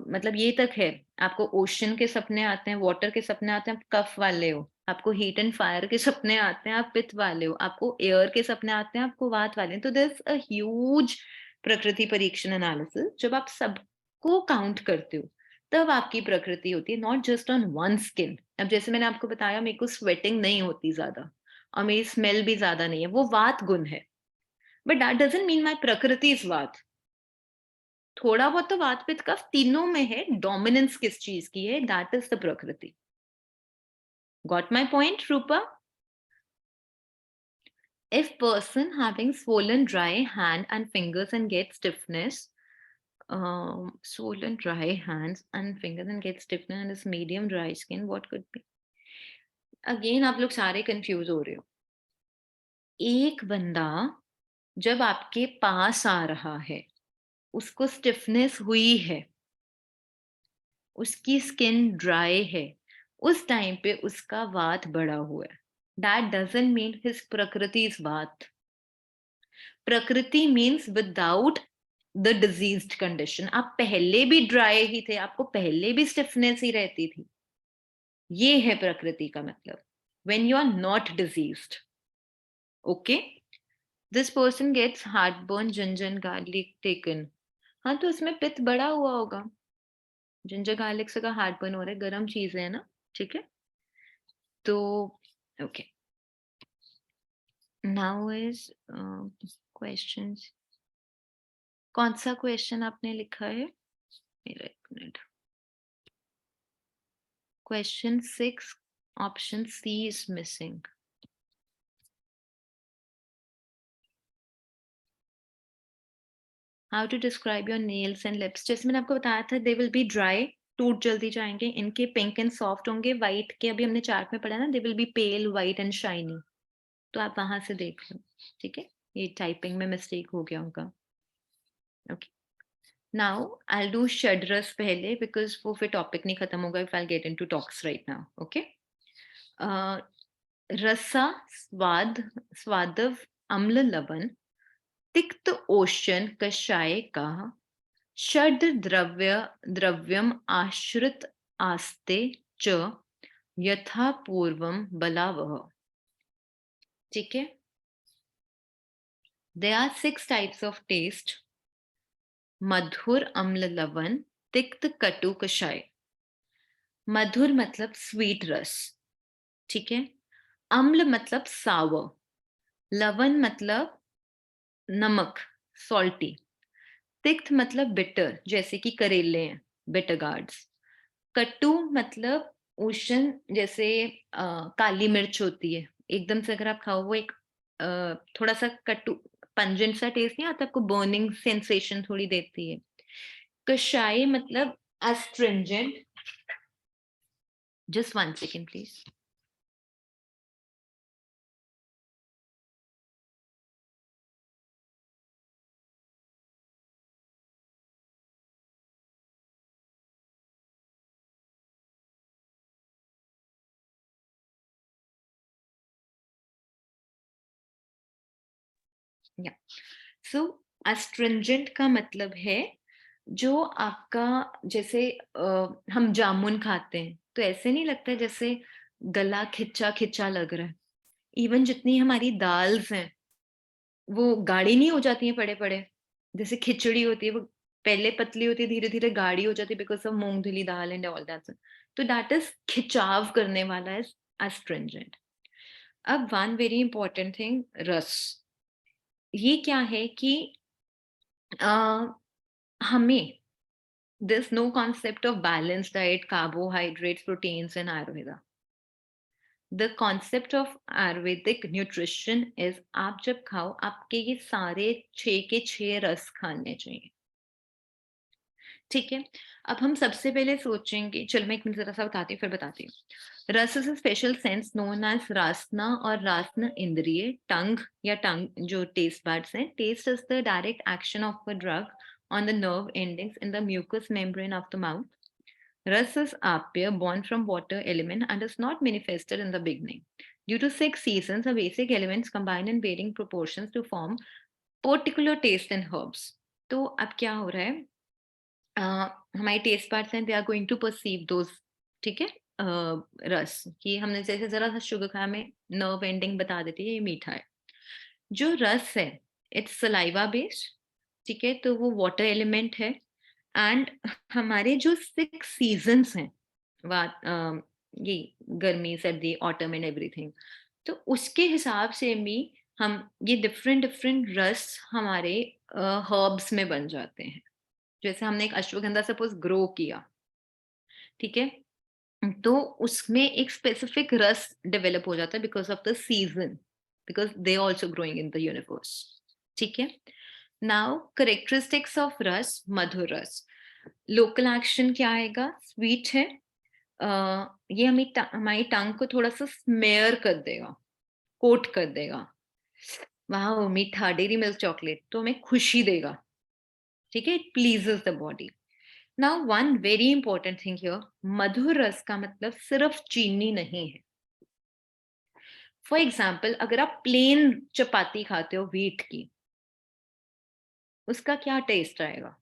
मतलब ये तक है, आपको ओशन के सपने आते हैं, वाटर के सपने आते हैं, आप कफ वाले हो, आपको हीट एंड फायर के सपने आते हैं, आप पित्त वाले हो, आपको एयर के सपने आते हैं, आपको वात वाले हैं। तो देयर इज अ ह्यूज प्रकृति परीक्षण एनालिसिस। जब आप सबको काउंट करते हो तब आपकी प्रकृति होती है, not just on one skin. अब जैसे मैंने आपको बताया मेरे को स्वेटिंग नहीं होती ज्यादा और मेरी स्मेल भी ज्यादा नहीं है, वो वात गुण है, but that doesn't mean my प्रकृति इज वात। थोड़ा बहुत तो वात पित्त कफ तीनों में है, डोमिनेंस किस चीज की है, दैट इज द प्रकृति। Got my point Rupa? If person having swollen dry hand and fingers and get stiffness, swollen dry hands and fingers and get stiffness and is medium dry skin, what could be? Again आप लोग सारे confuse हो रहे हो। एक बंदा जब आपके पास आ रहा है, उसको स्टिफनेस हुई है, उसकी स्किन ड्राई है, उस टाइम पे उसका वात बढ़ा हुआ है, दैट डजंट मीन हिज प्रकृति इज वात। प्रकृति means without the diseased condition. आप पहले भी ड्राई ही थे, आपको पहले भी स्टिफनेस ही रहती थी, ये है प्रकृति का मतलब, when you are not diseased. Okay, this person gets heartburn, ginger garlic taken. हाँ तो इसमें पित्त बढ़ा हुआ होगा, जिंजर गार्लिक से का हार्टबर्न हो रहा है, गर्म चीज है ना, ठीक है। तो ओके, नाउ इज क्वेश्चंस। कौन सा क्वेश्चन आपने लिखा है? मेरा एक मिनट। Question 6, option C is missing. How to describe your nails and lips? जैसे मैंने आपको बताया था, दे विल बी ड्राई, टूट जल्दी जाएंगे, इनके पिंक एंड सॉफ्ट होंगे, व्हाइट के अभी हमने चार्ट में पढ़ा ना, they will be pale white and shiny. तो आप वहां से देख लो, ठीक है, ये टाइपिंग में मिस्टेक हो गया होगा। ओके, नाउ आई डू षड्रस पहले, बिकॉज वो फिर टॉपिक नहीं खत्म होगा if I get into talks right now. Okay, रसा, स्वाद, स्वादव, अम्ल, लवण, तिक्त, ओशन, कषाय का, षड द्रव्यम आश्रित आस्ते च यथा पूर्वम बलावह। ठीक है, there are 6 types of taste: मधुर, अम्ल, लवण, तिक्त, कटु, कषाय। मधुर मतलब स्वीट रस, ठीक है। अम्ल मतलब सावर, लवण मतलब नमक, सॉल्टी, तिक्त मतलब बिटर, जैसे कि करेले हैं, बिटर गार्ड्स। कट्टू मतलब उष्ण, जैसे काली मिर्च होती है, एकदम से अगर आप खाओ वो एक थोड़ा सा कट्टू, पंजेंट सा टेस्ट नहीं आता आपको, बर्निंग सेंसेशन थोड़ी देती है। कषाय मतलब astringent, just 1 second please। या सो astringent का मतलब है जो आपका, जैसे हम जामुन खाते हैं तो ऐसे नहीं लगता है जैसे गला खिंचा खिंचा लग रहा है। इवन जितनी हमारी दाल्स हैं वो गाढ़ी नहीं हो जाती हैं पड़े पड़े, जैसे खिचड़ी होती है वो पहले पतली होती है, धीरे धीरे गाढ़ी हो जाती है बिकॉज ऑफ मूंग धुली दाल एंड ऑल दैट। तो दैट इज खिंचाव करने वाला है एस्ट्रिंजेंट। अब वन वेरी इंपॉर्टेंट थिंग, रस, ये क्या है कि हमें this no concept of balance diet, carbohydrates, proteins and Ayurveda. The concept of Ayurvedic nutrition is, आप जब खाओ आपके ये सारे 6 के 6 रस खाने चाहिए, ठीक है। अब हम सबसे पहले सोचेंगे, चल मैं एक मिनट जरा सा बताती हूँ फिर बताती हूँ। Rasa is a special sense known as rasana और रासना इंद्रिय, टंग या टंग जो टेस्ट बड्स हैं। Taste is the direct action of a drug on the nerve endings in the mucous membrane of the mouth. Ras is appear born from water element and is not manifested in the beginning. Due to 6 seasons, the basic elements combine in varying proportions to form particular taste in herbs. तो अब क्या हो रहा है, हमारे taste parts हैं, they are going to perceive those, ठीक है। रस कि हमने जैसे जरा सा शुगर खाया, में नर्व एंडिंग बता देती है ये मीठा है। जो रस है इट्स सलाइवा बेस्ड, ठीक है, तो वो वाटर एलिमेंट है। एंड हमारे जो 6 सीजन्स हैं, ये गर्मी सर्दी ऑटम एंड एवरीथिंग, तो उसके हिसाब से भी हम ये डिफरेंट डिफरेंट रस हमारे हर्ब्स में बन जाते हैं। जैसे हमने एक अश्वगंधा सपोज ग्रो किया, ठीक है, तो उसमें एक स्पेसिफिक रस डेवलप हो जाता है because of the season, because they also growing in the universe, ठीक है। नाउ करेक्टरिस्टिक्स ऑफ रस, मधुर रस। लोकल एक्शन क्या आएगा, स्वीट है, ये हमारी टंग को थोड़ा सा स्मेयर कर देगा, कोट कर देगा। वाह मीठा डेरी मिल्क चॉकलेट तो हमें खुशी देगा, ठीक है, it pleases the body. Now one very important thing here, मधुर रस का मतलब सिर्फ चीनी नहीं है। फॉर एग्जाम्पल अगर आप प्लेन चपाती खाते हो व्हीट की, उसका क्या टेस्ट आएगा,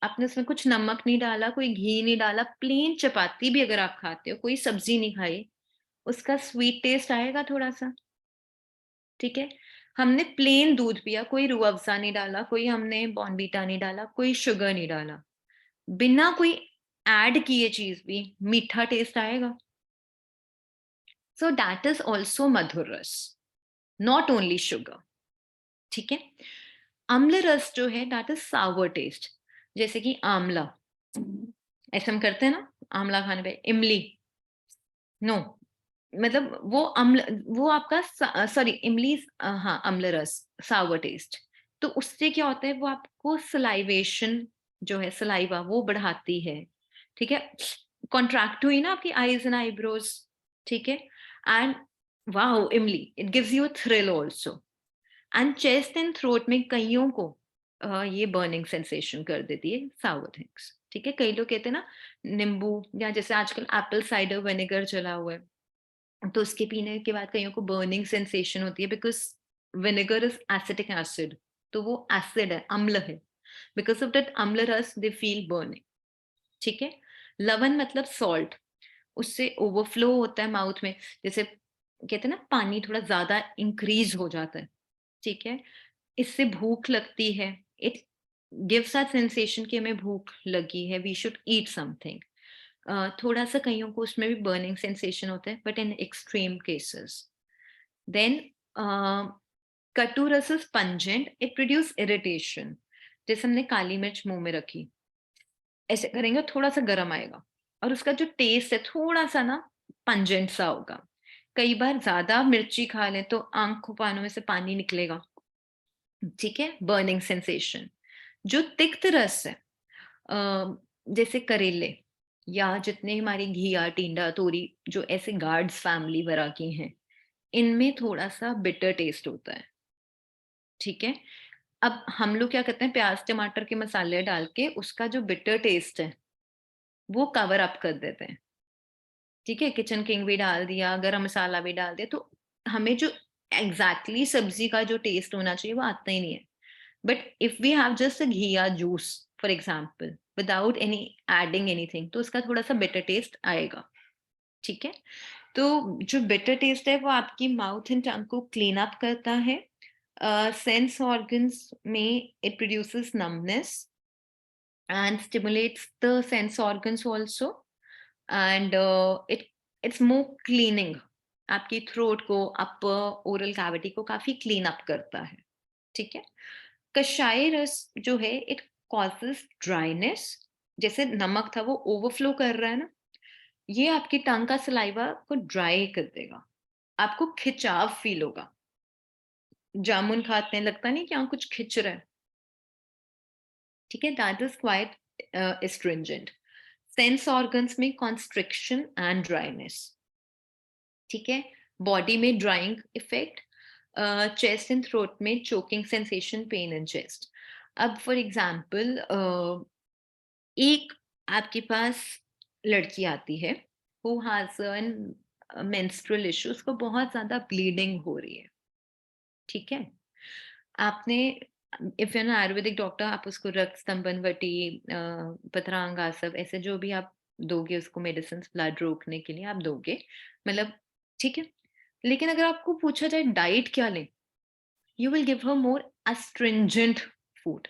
आपने उसमें कुछ नमक नहीं डाला, कोई घी नहीं डाला, प्लेन चपाती भी अगर आप खाते हो, कोई सब्जी नहीं खाई, उसका स्वीट टेस्ट आएगा थोड़ा सा, ठीक है। हमने प्लेन दूध पिया, कोई रूह अफ़ज़ा नहीं डाला, कोई हमने बॉर्नवीटा नहीं डाला, कोई शुगर नहीं डाला, बिना कोई ऐड किए चीज भी मीठा टेस्ट आएगा। सो दैट इज ऑल्सो मधुर रस, नॉट ओनली शुगर, ठीक है। अम्ल रस जो है दैट इज सावर टेस्ट, जैसे कि आंवला, ऐसे हम करते हैं ना आंवला खाने पे, इमली, नो, मतलब वो अम्ल, वो आपका सॉरी इमली, हाँ अम्ल रस, सावर टेस्ट। तो उससे क्या होता है, वो आपको सलाइवेशन जो है, सलाइवा वो बढ़ाती है, ठीक है। कॉन्ट्रैक्ट हुई ना आपकी आईज एंड आईब्रोज, ठीक है। एंड वाओ इमली, it gives you a thrill also. And chest and throat में कईयों को ये बर्निंग सेंसेशन कर देती है सावर थिंग्स, ठीक है। कई लोग कहते हैं ना नींबू, या जैसे आजकल एप्पल साइडर विनेगर चला हुआ है, तो उसके पीने के बाद कईयों को बर्निंग सेंसेशन होती है, because vinegar is acetic acid, तो वो एसिड है, अम्ल है, बिकॉज ऑफ दैट अम्ल रस दे फील बर्निंग, ठीक है। लवण मतलब सॉल्ट, उससे ओवरफ्लो होता है माउथ में, जैसे कहते हैं ना पानी थोड़ा ज्यादा इंक्रीज हो जाता है, ठीक है। इससे भूख लगती है, इट गिव्स अ सेंसेशन कि हमें भूख लगी है, वी शुड ईट समथिंग। थोड़ा सा कईयों को उसमें भी बर्निंग सेंसेशन होता है, but in extreme cases. Then कटु रस is pungent, it produce irritation, जैसे हमने काली मिर्च मुंह में रखी, ऐसे करेंगे थोड़ा सा गर्म आएगा, और उसका जो टेस्ट है थोड़ा सा ना पंजेंट सा होगा। कई बार ज्यादा मिर्ची खा लें तो आंखों पानों में से पानी निकलेगा, ठीक है, बर्निंग सेंसेशन। जो तिक्त रस है, जैसे करेले या जितने हमारी घिया टिंडा तोरी, जो ऐसे गार्ड्स फैमिली वगैरह की हैं, इनमें थोड़ा सा बिटर टेस्ट होता है, ठीक है। अब हम लोग क्या करते हैं, प्याज टमाटर के मसाले डाल के उसका जो बिटर टेस्ट है वो कवर अप कर देते हैं, ठीक है। किचन किंग भी डाल दिया, गरम मसाला भी डाल दिया, तो हमें जो एग्जैक्टली सब्जी का जो टेस्ट होना चाहिए वो आता ही नहीं है। But if we have just a ghiya juice for example without any adding anything, तो उसका थोड़ा सा बेटर टेस्ट आएगा, ठीक है। तो जो बेटर टेस्ट है वो आपकी माउथ एंड टंग को क्लीन अप करता है। सेंस ऑर्गन्स में it produces numbness and stimulates the sense organs also, and it's more cleaning, आपकी थ्रोट को, अपर ओरल कैविटी को काफी क्लीन अप करता है, ठीक है। कषाय रस जो है इट कॉजेस ड्राइनेस, जैसे नमक था वो ओवरफ्लो कर रहा है ना, ये आपकी टंग का सलाइवा को ड्राई कर देगा, आपको खिंचाव फील होगा। जामुन खाते हैं, लगता नहीं कि यहाँ कुछ खिंच रहा है, ठीक है, that is quite astringent. Sense organs में कॉन्स्ट्रिक्शन एंड ड्राइनेस, ठीक है, बॉडी में drying effect, chest and throat में choking sensation, pain in chest. अब फॉर एग्जाम्पल एक आपके पास लड़की आती है who has a menstrual issue, उसको बहुत ज्यादा ब्लीडिंग हो रही है, ठीक है, आपने if you an Ayurvedic doctor, आप उसको रक्त स्तंभन वटी, पथरांग आसव, ऐसे जो भी आप दोगे उसको मेडिसिन ब्लड रोकने के लिए आप दोगे, मतलब ठीक है। लेकिन अगर आपको पूछा जाए डाइट क्या लें, you will give her more astringent food.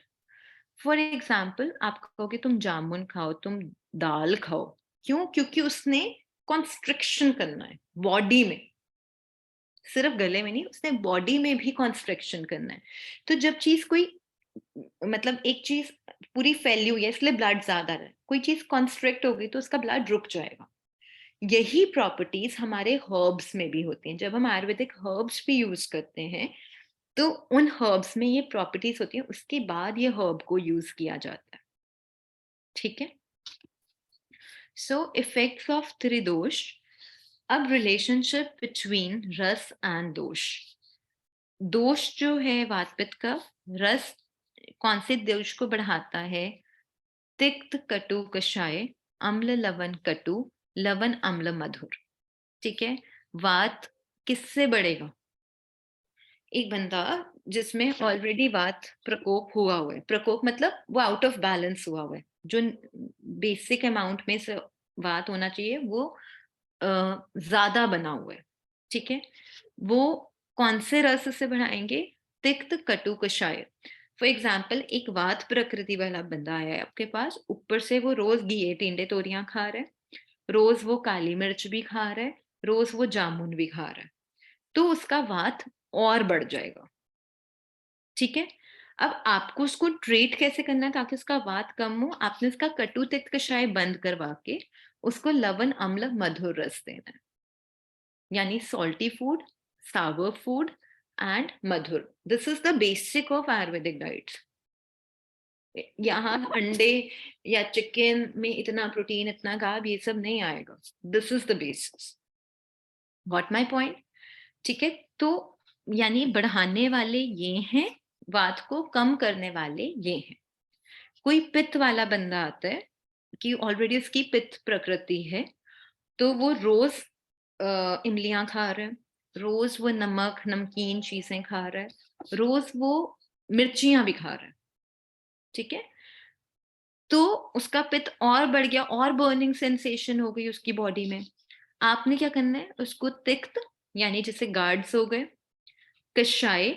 For example आप कहोगे तुम जामुन खाओ, तुम दाल खाओ, क्यों? क्योंकि उसने कॉन्स्ट्रिक्शन करना है बॉडी में, सिर्फ गले में नहीं, उसने बॉडी में भी कॉन्स्ट्रिक्शन करना है। तो जब चीज कोई, मतलब एक चीज पूरी फैली हुई है इसलिए ब्लड ज्यादा है, कोई चीज कॉन्स्ट्रिक्ट हो गई तो उसका ब्लड रुक जाएगा। यही प्रॉपर्टीज हमारे हर्ब्स में भी होती हैं। जब हम आयुर्वेदिक हर्ब्स भी यूज करते हैं तो उन हर्ब्स में ये प्रॉपर्टीज होती हैं, उसके बाद ये हर्ब को यूज किया जाता है, ठीक है। सो इफेक्ट्स ऑफ त्रिदोष। अब रिलेशनशिप बिटवीन रस एंड दोष। दोष जो है वात पित्त का, रस कौन से दोष को बढ़ाता है? तिक्त कटु कषाय, अम्ल लवण कटु, लवण अम्ल मधुर, ठीक है। वात किससे बढ़ेगा? एक बंदा जिसमें ऑलरेडी वात प्रकोप हुआ है, प्रकोप मतलब वो आउट ऑफ बैलेंस हुआ है, जो बेसिक अमाउंट में से वात होना चाहिए वो ज्यादा बना हुआ है, ठीक है। वो कौन से रस से बढ़ाएंगे? तिक्त कटु कषाय। फॉर एग्जाम्पल एक वात प्रकृति वाला बंदा आया है आपके पास, ऊपर से वो रोज घिए टिंडे तोरियां खा रहा है, रोज वो काली मिर्च भी खा रहा है, रोज वो जामुन भी खा रहा है, तो उसका वात और बढ़ जाएगा, ठीक है। अब आपको उसको ट्रीट कैसे करना है ताकि उसका वात कम हो? आपने उसका कटु तिक्त कषाय बंद करवा के उसको लवण अम्ल मधुर रस देना है, यानी salty food, sour food and मधुर। This is the basic of Ayurvedic diet. यहाँ अंडे या चिकन में इतना प्रोटीन, इतना कार्ब, ये सब नहीं आएगा। This is the basics. Got my point? ठीक है, तो यानी बढ़ाने वाले ये हैं, वात को कम करने वाले ये हैं। कोई पित्त वाला बंदा आता है कि ऑलरेडी उसकी पित्त प्रकृति है, तो वो रोज इमलियां खा रहा है, रोज वो नमक नमकीन चीजें खा रहा है, रोज वो मिर्चियां भी खा रहा है, ठीक है। तो उसका पित्त और बढ़ गया और बर्निंग सेंसेशन हो गई उसकी बॉडी में। आपने क्या करना है? उसको तिक्त यानी जैसे गार्ड्स हो गए, कषाय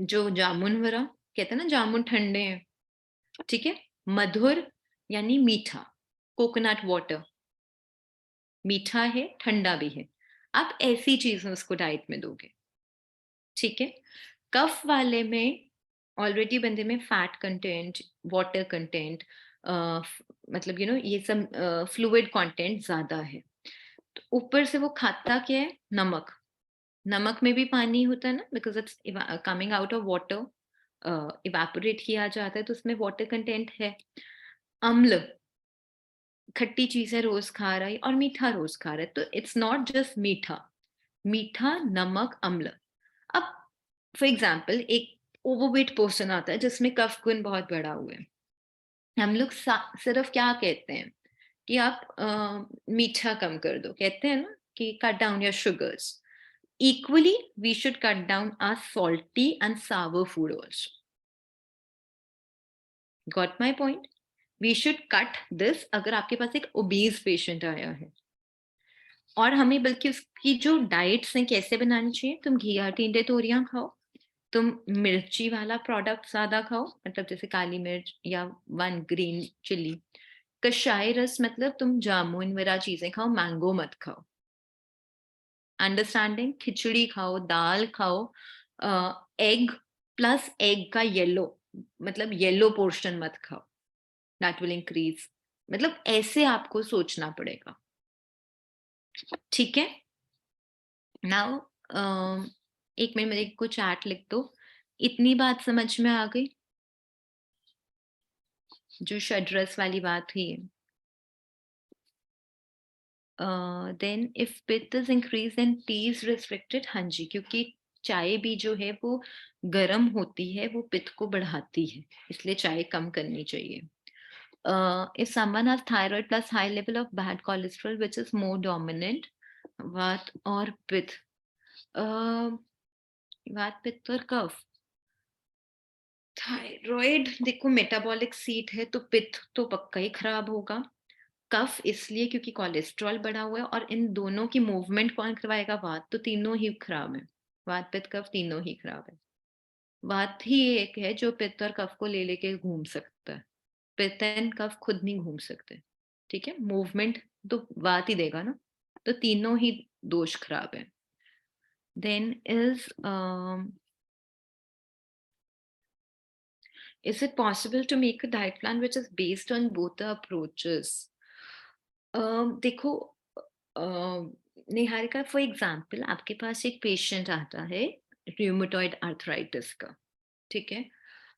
जो जामुन वरा कहते हैं ना, जामुन ठंडे हैं, ठीक है, मधुर यानी मीठा, कोकोनट वाटर मीठा है ठंडा भी है, आप ऐसी चीजें उसको डाइट में दोगे, ठीक है। कफ वाले में ऑलरेडी बंदे में फैट कंटेंट, वाटर कंटेंट, मतलब ये सब फ्लूइड कंटेंट ज्यादा है, तो ऊपर से वो खाता क्या है? नमक। नमक में भी पानी होता है ना, because it's coming out of water, evaporate किया जाता है तो उसमें वाटर कंटेंट है। अम्ल, खट्टी चीजें रोज खा रहा है और मीठा रोज खा रहा है, तो इट्स नॉट जस्ट मीठा, मीठा नमक अम्ल। अब फॉर एग्जाम्पल एक ओवरवेट पर्सन आता है जिसमें कफ गुण बहुत बड़ा हुआ है, हम लोग सिर्फ क्या कहते हैं कि आप मीठा कम कर दो, कहते हैं ना कि cut down your sugars. Equally we should cut down our salty and sour food also. Got my point? We should cut this. अगर आपके पास एक ओबीज पेशेंट आया है, और हमें बल्कि उसकी जो डाइट्स हैं कैसे बनानी चाहिए, तुम घिया टिंडे तोरियां खाओ, तुम मिर्ची वाला प्रोडक्ट ज्यादा खाओ, मतलब जैसे काली मिर्च या वन ग्रीन चिली। कषाय रस मतलब तुम जामुन वगैरह चीजें खाओ, मैंगो मत खाओ। अंडरस्टैंडिंग? खिचड़ी खाओ, दाल खाओ, एग प्लस एग का येलो, मतलब येलो पोर्शन मत खाओ, दैट विल इंक्रीज मतलब ऐसे आपको सोचना पड़ेगा, ठीक है। नाउ एक मिनट मेरे को चैट लिख दो। इतनी बात समझ में आ गई जो षड्रस वाली बात हुई है। देन इफ पित्त is increase and T is restricted, हाँ जी, क्योंकि चाय भी जो है वो गर्म होती है, वो पित्त को बढ़ाती है, इसलिए चाय कम करनी चाहिए। If someone has thyroid plus high level of bad cholesterol, which is more dominant, वात और पित्त, वात पित्त और कफ। थायराइड देखो मेटाबॉलिक सीट है, तो पित्त तो पक्का ही खराब होगा। कफ इसलिए क्योंकि कोलेस्ट्रॉल बढ़ा हुआ है, और इन दोनों की मूवमेंट कौन करवाएगा? वात, तो तीनों ही खराब है। वात पित्त कफ तीनों ही खराब है। वात ही एक है जो पित्त और कफ को ले लेके घूम सकता है, पित्त एंड कफ खुद नहीं घूम सकते, ठीक है। मूवमेंट तो वात ही देगा ना, तो तीनों ही दोष खराब है। Then is it possible to make a diet plan which is based on both the approaches? देखो, निहारिका, फॉर एग्जाम्पल आपके पास एक पेशेंट आता है र्यूमेटॉइड आर्थराइटिस का, ठीक है।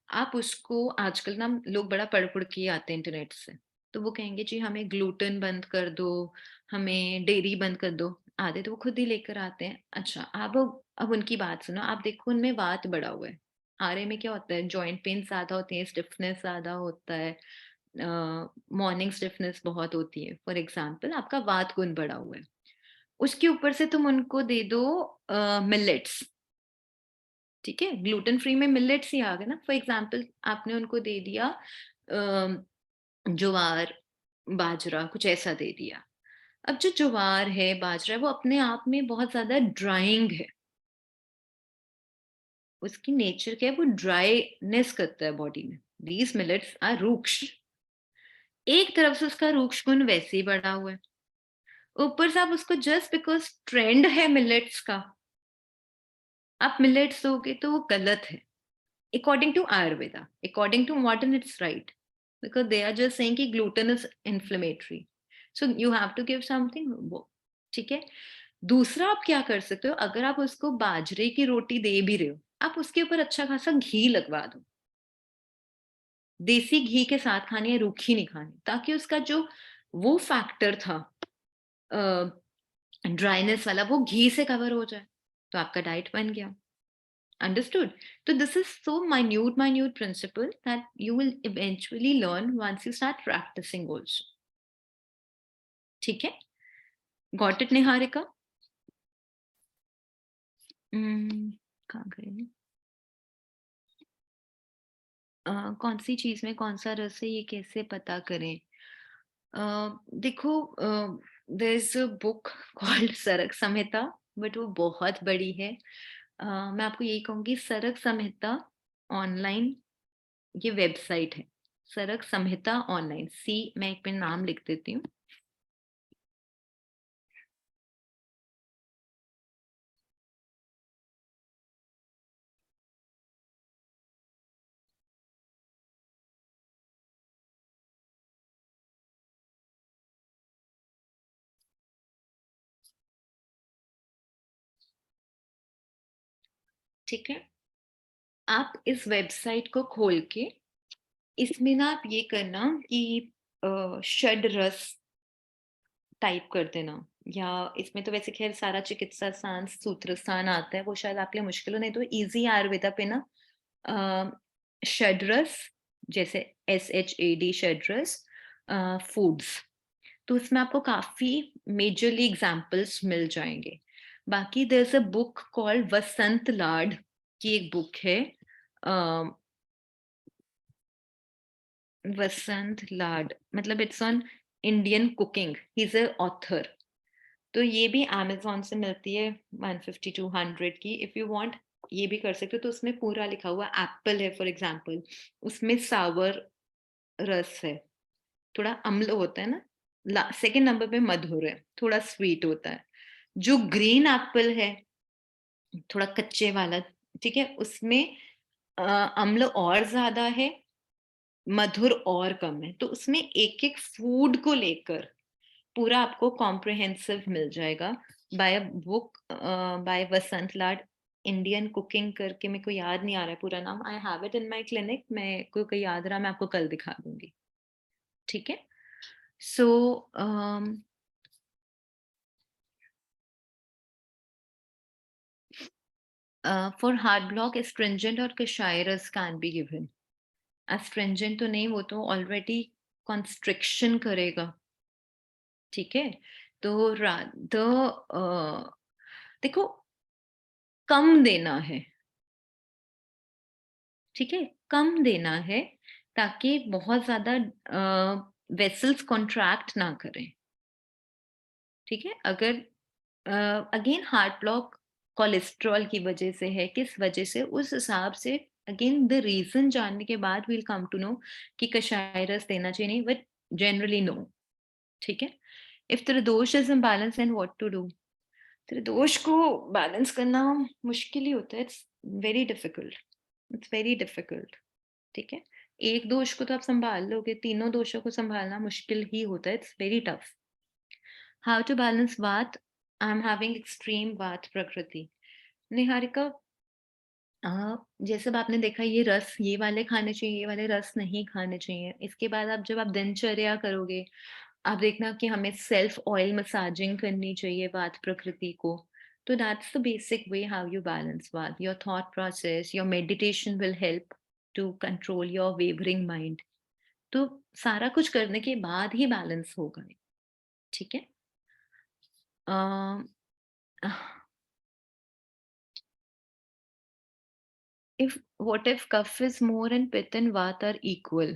आप उसको, आजकल ना लोग बड़ा पढ़ के आते हैं इंटरनेट से, तो वो कहेंगे जी हमें ग्लूटेन बंद कर दो, हमें डेयरी बंद कर दो। आधे तो वो खुद ही लेकर आते हैं। अच्छा, अब उनकी बात सुनो, आप देखो उनमें वात बढ़ा हुआ है। आरए में क्या होता है? जॉइंट पेन ज्यादा होते हैं, स्टिफनेस ज्यादा होता है, मॉर्निंग स्टिफनेस बहुत होती है। फॉर एग्जाम्पल आपका वात गुण बढ़ा हुआ है, उसके ऊपर से तुम उनको दे दो मिलेट्स, ठीक है। ग्लूटेन फ्री में मिलेट्स ही आ गए ना। फॉर एग्जाम्पल आपने उनको दे दिया ज्वार, बाजरा, कुछ ऐसा दे दिया। अब जो ज्वार है, बाजरा है, वो अपने आप में बहुत ज्यादा ड्राइंग है, उसकी नेचर क्या है? वो ड्राईनेस करता है बॉडी में। दीज मिलेट्स आर रूक्ष, एक तरफ से उसका रूक्ष गुण वैसे ही बढ़ा हुआ है, ऊपर से आप उसको जस्ट बिकॉज ट्रेंड है मिलेट्स का, आप मिलेट्स दोगे तो वो गलत है। According to Ayurveda, according to modern, it's right, because they are just saying कि gluten is inflammatory, so you have to give something, ठीक है। दूसरा आप क्या कर सकते हो, अगर आप उसको बाजरे की रोटी दे भी रहे हो, आप उसके ऊपर अच्छा खासा घी लगवा दो। देसी घी के साथ खानी है, रूखी नहीं खानी, ताकि उसका जो वो फैक्टर था ड्राइनेस वाला, वो घी से कवर हो जाए, तो आपका डाइट बन गया। Understood? So this is so minute principle that you will eventually learn once you start practicing also. ठीक है? Got it, Niharika? कहाँ गए? कौन सी चीज में कौन सा रस है, ये कैसे पता करें? देखो, there is a book called सरक संहिता, बट वो बहुत बड़ी है। मैं आपको यही कहूंगी, सरक संहिता ऑनलाइन, ये वेबसाइट है, सरक संहिता ऑनलाइन, मैं एक मिनट नाम लिख देती हूँ। ठीक है, आप इस वेबसाइट को खोल के इसमें ना आप ये करना कि षड रस टाइप कर देना, या इसमें तो वैसे खैर सारा चिकित्सा स्थान सूत्र स्थान आता है, वो शायद आपके लिए मुश्किल हो, नहीं तो इजी आयुर्वेदा पे ना षड्रस, जैसे SHAD षड्रस फूड्स, तो उसमें आपको काफी मेजरली एग्जाम्पल्स मिल जाएंगे। बाकी there is a book called Vasant Lad की एक बुक है, वसंत लाड, मतलब it's on Indian cooking, he is a author. तो ये भी अमेज़न से मिलती है 150 टू 100 की। इफ यू वांट ये भी कर सकते हो, तो उसमें पूरा लिखा हुआ एप्पल है फॉर एग्जांपल, उसमें सावर रस है, थोड़ा अम्ल होता है ना, सेकंड नंबर पे मधुर है, थोड़ा स्वीट होता है। जो ग्रीन एप्पल है, थोड़ा कच्चे वाला, ठीक है, उसमें अम्ल और ज्यादा है, मधुर और कम है, तो उसमें एक एक फूड को लेकर पूरा आपको कॉम्प्रिहेंसिव मिल जाएगा bye a book by Vasant Lad, Indian cooking करके, मेरे को याद नहीं आ रहा है पूरा नाम, I have it in my clinic, मैं को कोई याद रहा मैं आपको कल दिखा दूंगी, ठीक है। So for heart block astringent और कशायरस कैन बी गिवन। एस्ट्रिंजेंट तो नहीं, वो तो ऑलरेडी कॉन्स्ट्रिक्शन करेगा, ठीक है। तो देखो, कम देना है, ठीक है, कम देना है ताकि बहुत ज्यादा वेसल्स कॉन्ट्रैक्ट ना करें, ठीक है। अगर अगेन हार्ट ब्लॉक कोलेस्ट्रॉल की वजह से है, किस वजह से, उस हिसाब से अगेन द रीजन जानने के बाद वील कम टू नो कि कषाय रस देना चाहिए नहीं, बट जनरली नो, ठीक है। If tridosh is imbalance and what to do, त्रिदोष को बैलेंस करना मुश्किल ही होता है, it's very difficult, it's very difficult, ठीक है। एक दोष को तो आप संभाल लोगे, तीनों दोषों को संभालना मुश्किल ही होता है, it's very tough. How to balance vata, I am having extreme वात प्रकृति। निहारिका, जैसे अब आपने देखा ये रस ये वाले खाने चाहिए, ये वाले रस नहीं खाने चाहिए, इसके बाद आप जब आप दिनचर्या करोगे, आप देखना कि हमें सेल्फ ऑयल मसाजिंग करनी चाहिए वात प्रकृति को, तो that's the basic way how you balance vata. Your thought process, your meditation will help to control your wavering mind, तो सारा कुछ करने के बाद ही बैलेंस होगा, ठीक है। if what if cough is more and पित्त and वात are equal,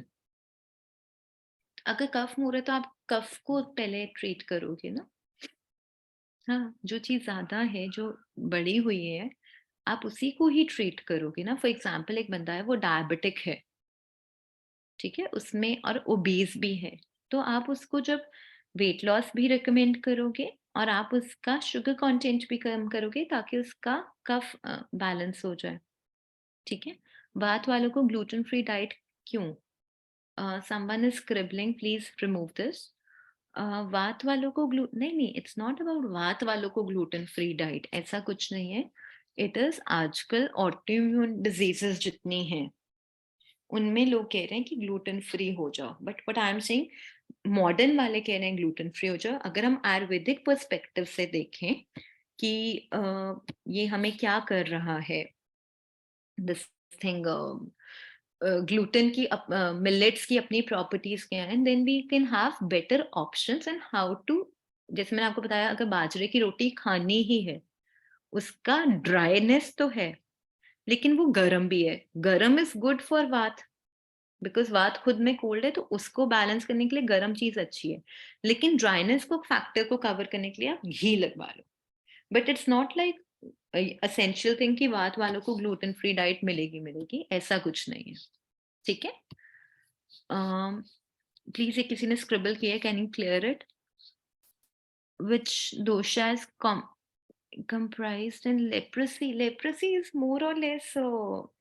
अगर कफ मोर है तो आप कफ को पहले ट्रीट करोगे ना, हाँ, जो चीज ज्यादा है, जो बड़ी हुई है, आप उसी को ही ट्रीट करोगे ना। फॉर एग्जाम्पल, एक बंदा है वो डायबिटिक है, ठीक है, उसमें और ओबीज भी है, तो आप उसको जब वेट लॉस भी रिकमेंड करोगे और आप उसका शुगर कंटेंट भी कम करोगे ताकि उसका कफ बैलेंस हो जाए, ठीक है। बात वालों को ग्लूटेन फ्री डाइट क्यों, someone is scribbling, please remove this. वात वालों को नहीं नहीं, इट्स नॉट अबाउट वात वालों को ग्लूटेन फ्री डाइट, ऐसा कुछ नहीं है। इट इज आजकल ऑटोइम्यून डिजीजेस जितनी हैं उनमें लोग कह रहे हैं कि ग्लूटेन फ्री हो जाओ, but what I am saying, modern वाले कह रहे हैं ग्लूटेन फ्री हो जाओ। अगर हम आयुर्वेदिक पर्सपेक्टिव से देखें कि ये हमें क्या कर रहा है, दिस थिंग, ग्लूटेन की मिलेट्स की अपनी प्रॉपर्टीज क्या हैं, then we can have better options and how to, जैसे मैंने आपको बताया, अगर बाजरे की रोटी खानी ही है, उसका ड्राईनेस तो है लेकिन वो गरम भी है, गरम इज गुड फॉर वात, बिकॉज वात खुद में कोल्ड है, तो उसको बैलेंस करने के लिए गरम चीज अच्छी है, लेकिन ड्राइनेस को फैक्टर को कवर करने के लिए आप घी लगवा लो, but it's not like essential thing कि वात वालों को ग्लूटेन फ्री डाइट मिलेगी मिलेगी, ऐसा कुछ नहीं है, ठीक है। प्लीज, ये किसी ने स्क्रिबल किया है, can you clear it, which dosha is comprised in leprosy, leprosy is more or less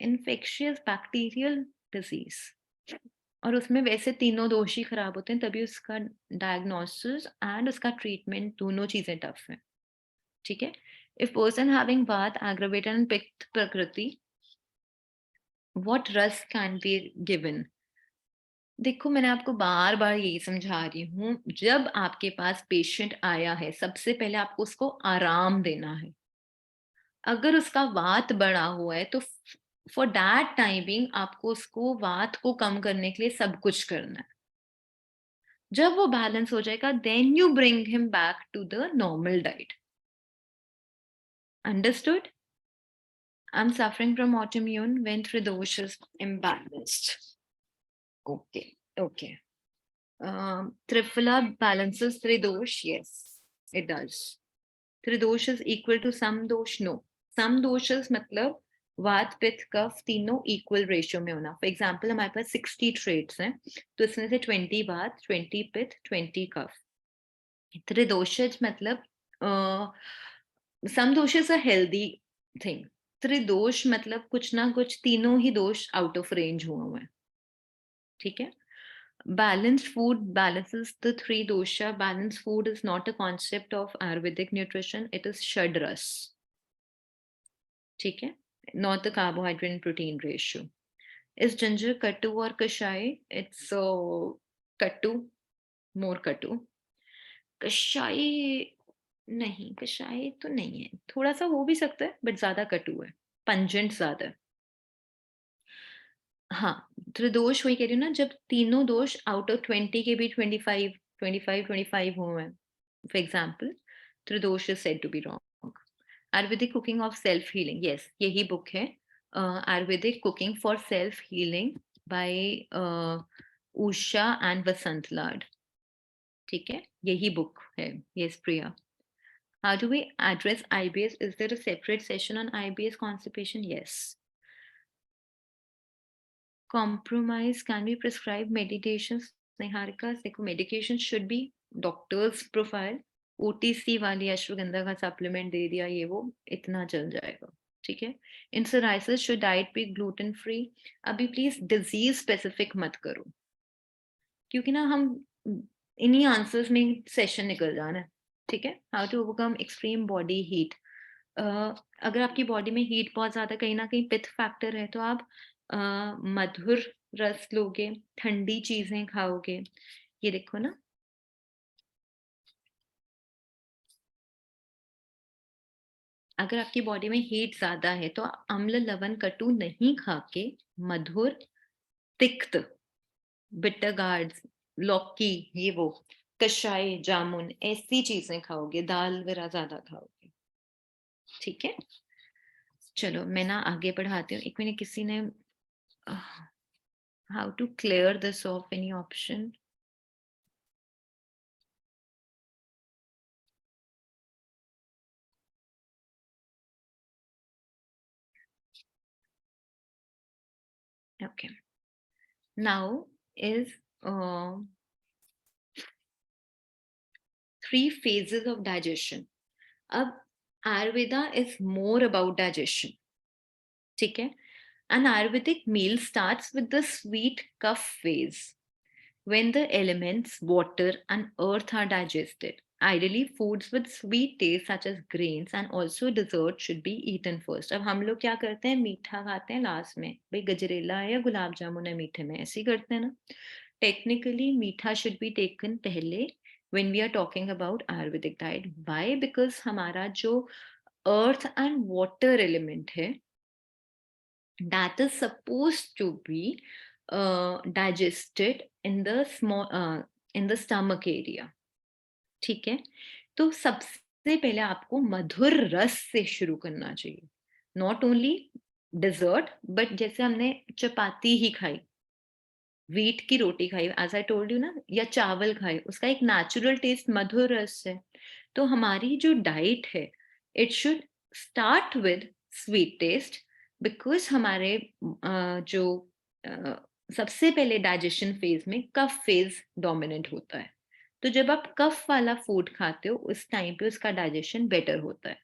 infectious bacterial disease, और उसमें वैसे तीनों दोष ही खराब होते हैं, तभी उसका डायग्नोसिस एंड उसका ट्रीटमेंट दोनों चीजें टफ है, ठीक है। इफ पर्सन हैविंग वात एग्रवेटेड एंड पित्त प्रकृति, व्हाट रस कैन बी गिवन। देखो, मैंने आपको बार बार यही समझा रही हूँ, जब आपके पास पेशेंट आया है सबसे पहले आपको उसको आराम देना है, अगर उसका वात बढ़ा हुआ है तो फॉर दैट टाइमिंग आपको उसको वात को कम करने के लिए सब कुछ करना है, जब वो बैलेंस हो जाएगा then you bring him back to the normal diet, understood. I am suffering from autoimmune when tridosh is imbalanced, okay okay. Triphala balances Tridosh? Yes, it does. Tridosh is equal to samdosh? No. Samdoshas मतलब वात पित्त कफ तीनों equal ratio में होना। For example, हमारे पास 60 trades हैं, तो इसमें से 20 वात, 20 पित्त, 20 कफ। त्रिदोषज मतलब समदोष अ हेल्दी थिंग, त्रिदोष मतलब कुछ ना कुछ तीनों ही दोष आउट ऑफ रेंज हुआ हुआ है, ठीक है. Balanced food balances the three dosha. Balanced food is not a concept of Ayurvedic nutrition. It is Shadras. ठीक है. Not the carbohydrate and protein ratio. Is ginger katu or kashai? It's katu, more katu. कषाय नहीं, कषाय तो नहीं है, थोड़ा सा हो भी सकता है बट ज्यादा कटु है, पंजेंट ज्यादा है. हाँ, त्रिदोष वही कह रही हूँ ना, जब तीनों दोष आउट ऑफ 20 के भी 25 हुए हैं, for example, tridosh is said to be wrong. Ayurvedic cooking of self healing, yes, यही बुक है, ayurvedic cooking for self healing by Usha and Vasant Lad. ठीक है, यही बुक है. Yes Priya. How do we address IBS? Is there a separate session on IBS constipation? Yes. Compromise, can we prescribe medications? Niharika, देखो, medication should be doctor's profile. OTC वाली अश्वगंधा का supplement दे दिया, ये वो इतना चल जाएगा. ठीक है. इन psoriasis should diet be gluten free? अभी प्लीज डिजीज स्पेसिफिक मत करो, क्योंकि ना हम इन्हीं आंसर्स में सेशन निकल जाना है. ठीक है. How to overcome extreme body heat. अगर आपकी बॉडी में हीट बहुत ज्यादा कहीं ना कहीं पित्त फैक्टर है, तो आप मधुर रस लोगे, ठंडी चीजें खाओगे. ये देखो ना, अगर आपकी बॉडी में हीट ज्यादा है तो अम्ल लवण कटु नहीं खा के मधुर, तिक्त, बिटर गार्ड्स, लौकी, ये वो, कषाय, जामुन, ऐसी चीजें खाओगे, दाल वगैरह ज्यादा खाओगे. ठीक है. चलो मैं ना आगे बढ़ाती हूँ. एक मिनट, किसी ने how to clear this off, any option? Okay. Now is 3 phases of digestion. अब Ayurveda is more about digestion. ठीक है. An Ayurvedic meal starts with the sweet cough phase, when the elements water and earth are digested. Ideally, foods with sweet taste such as grains and also dessert should be eaten first. अब हम लोग क्या करते हैं, मीठा खाते हैं last में. भाई गजरेला है या गुलाब जामुन है मीठे में, ऐसे ही करते हैं ना. टेक्निकली मीठा शुड बी टेकन पहले when we are talking about Ayurvedic diet. Why? Because हमारा जो earth and water element है, that is supposed to be digested in the in the stomach area. ठीक है. तो सबसे पहले आपको मधुर रस से शुरू करना चाहिए. नॉट ओनली डिजर्ट, बट जैसे हमने चपाती ही खाई, वीट की रोटी खाई, एज आई टोल्ड यू ना, या चावल खाए, उसका एक नेचुरल टेस्ट मधुर रस है. तो हमारी जो डाइट है, it should start with sweet taste, because हमारे जो सबसे पहले डाइजेशन फेज में कफ फेज डोमिनेंट होता है. तो जब आप कफ वाला फूड खाते हो, उस टाइम पे उसका डाइजेशन बेटर होता है.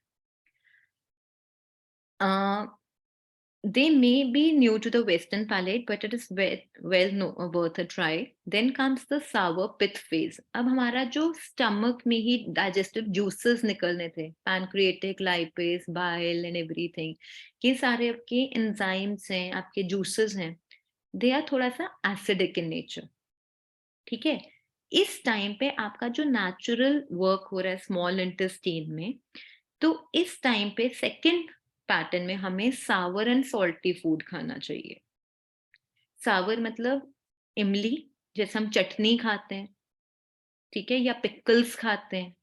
They may be new to the Western palate, but it is worth a try. Then comes the sour pith phase. अब हमारा जो स्टमक में ही डाइजेस्टिव जूसेस निकलने थे, pancreatic, lipase, bile and everything, ये सारे आपके एंजाइम्स हैं, आपके जूसेस हैं, दे आर थोड़ा सा एसिडिक इन नेचर. ठीक है. इस टाइम पे आपका जो नेचुरल वर्क हो रहा है स्मॉल इंटेस्टाइन में, तो इस टाइम पे सेकंड पैटर्न में हमें सावर एंड सॉल्टी फूड खाना चाहिए. सावर मतलब इमली, जैसे हम चटनी खाते हैं, ठीक है, या पिकल्स खाते हैं,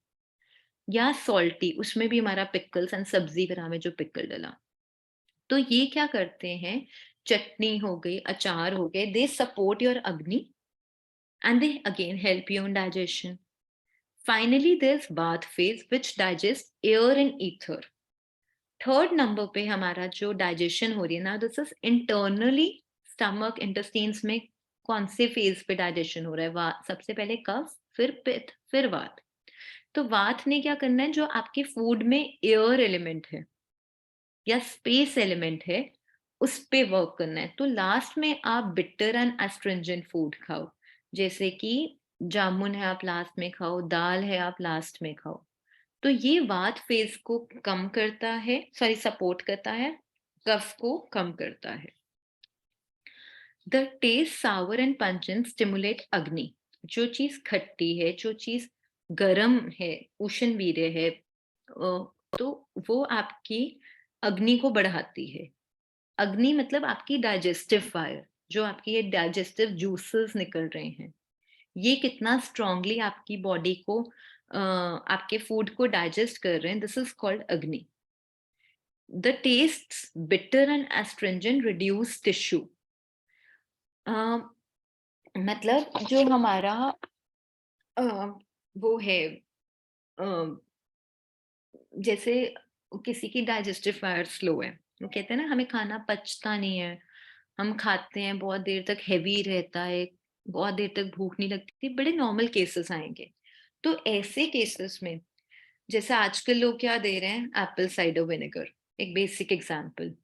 या सॉल्टी, उसमें भी हमारा पिकल्स एंड सब्जी वगैरह में जो पिकल डला. तो ये क्या करते हैं, चटनी हो गई, अचार हो गए, दे सपोर्ट योर अग्नि and they again help you in digestion. Finally, there's bath phase, which digests air and ether. Third number पे हमारा जो डाइजेशन हो रही है ना, this is internally stomach intestines में कौन से फेज पे डाइजेशन हो रहा है. वात, सबसे पहले कफ, फिर पित्त, फिर वात. तो वात ने क्या करना है, जो आपके फूड में एयर एलिमेंट है या स्पेस एलिमेंट है, उस पे वर्क करना है। तो लास्ट में आप बिटर एंड एस्ट्रिंजेंट फूड खाओ, जैसे कि जामुन है आप लास्ट में खाओ, दाल है आप लास्ट में खाओ। तो ये वात फेज को कम करता है, सॉरी सपोर्ट करता है, कफ को कम करता है। The taste sour and pungent stimulate agni. जो चीज खट्टी है, जो चीज गरम है, उष्ण वीर्य है, तो वो आपकी अग्नि को बढ़ाती है। अग्नि मतलब आपकी डाइजेस्टिव फायर, जो आपकी ये डाइजेस्टिव जूसेस निकल रहे हैं, ये कितना स्ट्रांगली आपकी बॉडी को आपके फूड को डाइजेस्ट कर रहे हैं, दिस इज कॉल्ड अग्नि। The test bitter and astringent reduce tissue. मतलब जो हमारा अ, वो है, अ, जैसे किसी की डाइजेस्टिव फायर स्लो है, वो कहते हैं ना हमें खाना पचता नहीं है, हम खाते हैं बहुत देर तक, हैवी रहता है, बहुत देर तक भूख नहीं लगती, बड़े नॉर्मल केसेस आएंगे। तो ऐसे केसेस में जैसे आजकल लोग क्या दे रहे हैं, एप्पल साइडर विनेगर, एक बेसिक एग्जांपल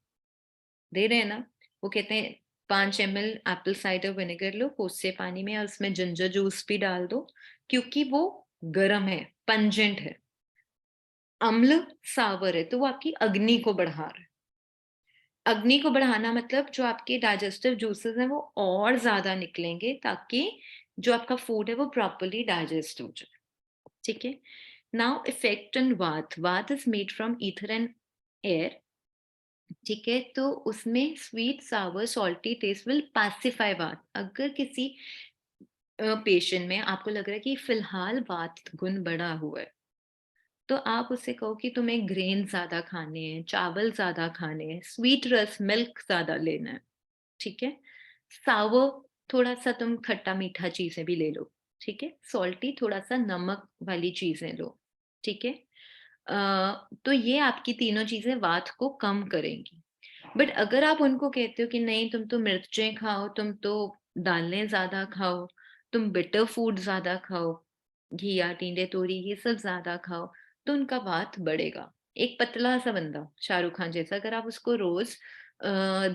दे रहे हैं ना, वो कहते हैं 5 ml एप्पल साइडर विनेगर लो, कोसे पानी में, और उसमें जिंजर जूस भी डाल दो, क्योंकि वो गर्म है, पंजेंट है, अम्ल सावर है, तो वो आपकी अग्नि को बढ़ा रहा है। अग्नि को बढ़ाना मतलब जो आपके डाइजेस्टिव जूसेस हैं वो और ज्यादा निकलेंगे, ताकि जो आपका फूड है वो प्रॉपरली डाइजेस्ट हो जाए। ठीक है। Now effect on vata. Vata is made from ether and air. ठीक है, तो उसमें sweet sour salty taste will pacify vata. अगर किसी पेशेंट में आपको लग रहा है कि फिलहाल वात गुण बढ़ा हुआ है, तो आप उससे कहो कि तुम्हें ग्रेन ज्यादा खाने हैं, चावल ज्यादा खाने हैं, स्वीट रस मिल्क ज्यादा लेना है। ठीक है। सावर, थोड़ा सा तुम खट्टा मीठा चीजें भी ले लो। ठीक है। सॉल्टी, थोड़ा सा नमक वाली चीजें लो। ठीक है। तो ये आपकी तीनों चीजें वात को कम करेंगी। बट अगर आप उनको कहते हो कि नहीं तुम तो मिर्चें खाओ, तुम तो दालें ज्यादा खाओ, तुम बिटर फूड ज्यादा खाओ, घिया टिंडे तोरी ये सब ज्यादा खाओ, तो उनका वात बढ़ेगा। एक पतला सा बंदा शाहरुख खान जैसा, अगर आप उसको रोज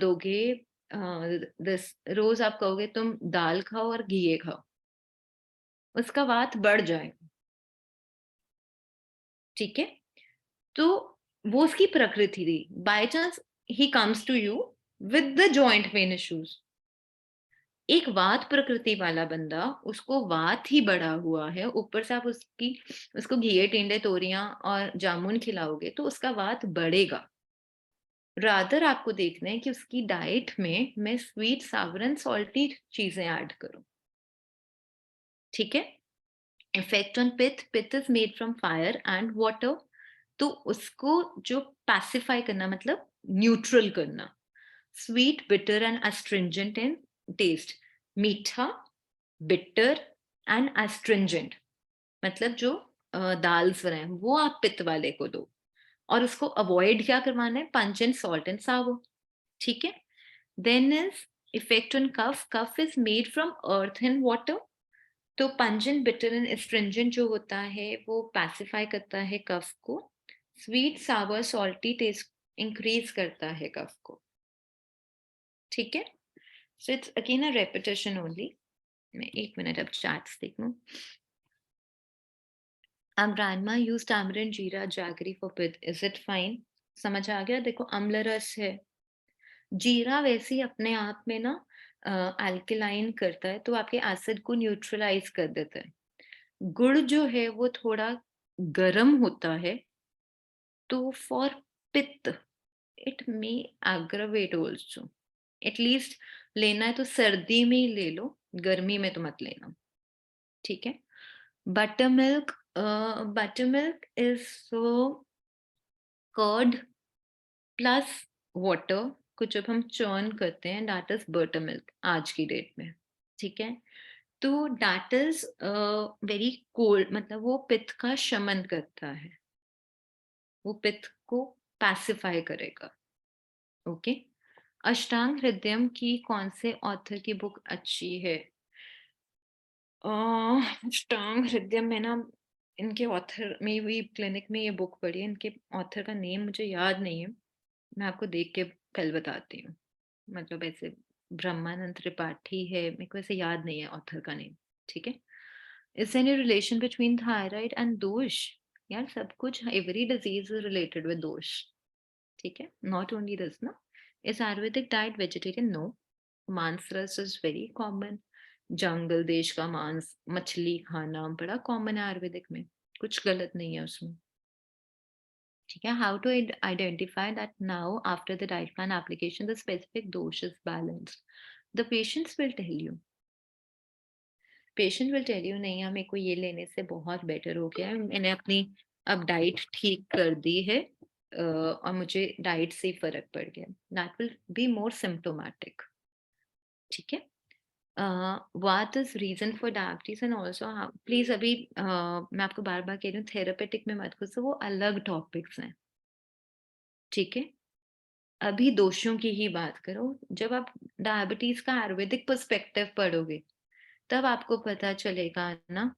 दोगे, रोज आप कहोगे तुम दाल खाओ और घिये खाओ, उसका वात बढ़ जाएगा। ठीक है। तो वो उसकी प्रकृति थी। बाय चांस ही comes to you with the joint pain issues. एक वात प्रकृति वाला बंदा, उसको वात ही बढ़ा हुआ है, ऊपर से आप उसको घिये टिंडे तोरियां और जामुन खिलाओगे तो उसका वात बढ़ेगा। रादर आपको देखना है कि उसकी डाइट में मैं स्वीट सावर सॉल्टी चीजें ऐड करूं। ठीक है। Effect on pitta. Pitta is made from fire and water. तो उसको जो पैसिफाई करना मतलब न्यूट्रल करना। Sweet, bitter and astringent in taste. मीठा, बिटर एंड एस्ट्रिंजेंट, मतलब जो दाल्स हैं वो आप पित्त वाले को दो, और उसको अवॉइड क्या करवाना है, pungent and salt and sour. ठीक है। Then is effect on kapha. Kapha is made from earth and water. तो पंजेंट, बिटर एंड एस्ट्रिंजेंट जो होता है वो पैसिफाई करता है कफ को। Sweet, sour, salty taste increase करता है कफ को। ठीक है। So it's again a repetition only. मैं 1 मिनट अब चैट्स देख लूं। grandma use tamarind, जीरा, jaggery for pith. Is it fine? समझ आ गया? देखो अम्ल रस है, जीरा वैसे ही अपने आप में ना अल्कलाइन करता है, तो आपके एसिड को न्यूट्रलाइज कर देता है। गुड़ जो है वो थोड़ा गर्म होता है, तो फॉर पित्त it may aggravate also. At least लेना है तो सर्दी में ही ले लो, गर्मी में तो मत लेना। ठीक है। Buttermilk. Buttermilk is so curd plus water को जब हम चर्न करते हैं, दैट इज बटर मिल्क आज की डेट में। ठीक है। तो दैट इज वेरी कोल्ड, मतलब वो पित्त का शमन करता है, वो पित्त को पैसिफाई करेगा। ओके। अष्टांग हृदयम की कौन से ऑथर की बुक अच्छी है? अष्टांग हृदयम में ना, इनके ऑथर में भी क्लिनिक में ये बुक पढ़ी है, इनके ऑथर का नेम मुझे याद नहीं है, मैं आपको देख के कल बताती हूँ। मतलब ऐसे ब्रह्मानंद त्रिपाठी है, मेरे को ऐसे याद नहीं है ऑथर का नेम, ठीक है। Is any relation between thyroid and dosha? यार सब कुछ, every disease is related with dosha, ठीक है, नॉट ओनली दिस ना। Is Ayurvedic diet vegetarian? No. मांस रस इज वेरी कॉमन, जंगल देश का मांस, मछली खाना बड़ा कॉमन है आयुर्वेदिक में, कुछ गलत नहीं है उसमें, ठीक है। How to identify that now after the diet plan application the specific dosha is balanced? The patients will tell you, patient will tell you, नहीं हाँ मेरे को ये लेने से बहुत बेटर हो गया है, मैंने अपनी अब डाइट ठीक कर दी है, और मुझे डाइट से ही फर्क पड़ गया, that will be more symptomatic, ठीक है। What is reason for diabetes and also, please अभी मैं आपको बार बार कह रही हूँ थेरापेटिक में मत घुसो, वो अलग टॉपिक्स हैं, ठीक है। अभी दोषों की ही बात करो, जब आप डायबिटीज का आयुर्वेदिक पर्सपेक्टिव पढ़ोगे तब आपको पता चलेगा ना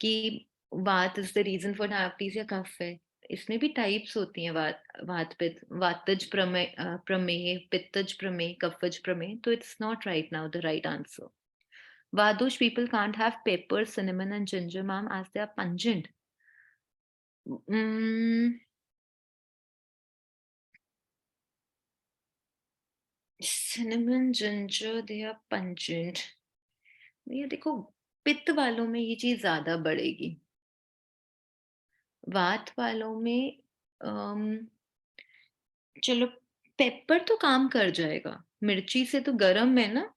कि vata is the reason for diabetes या कफ है। इसमें भी टाइप्स होती हैं, वात पित्त, वातज प्रमेय, प्रमेय, पित्तज प्रमेय, कफज प्रमेय, तो it's not right now the right answer. Vadosh people can't have pepper, cinnamon, and ginger, ma'am, as they are pungent. Mm, cinnamon, ginger, they are pungent. ये देखो, पित्त वालों में ये चीज ज्यादा बढ़ेगी, वात वालों में चलो पेपर तो काम कर जाएगा, मिर्ची से तो गरम है ना,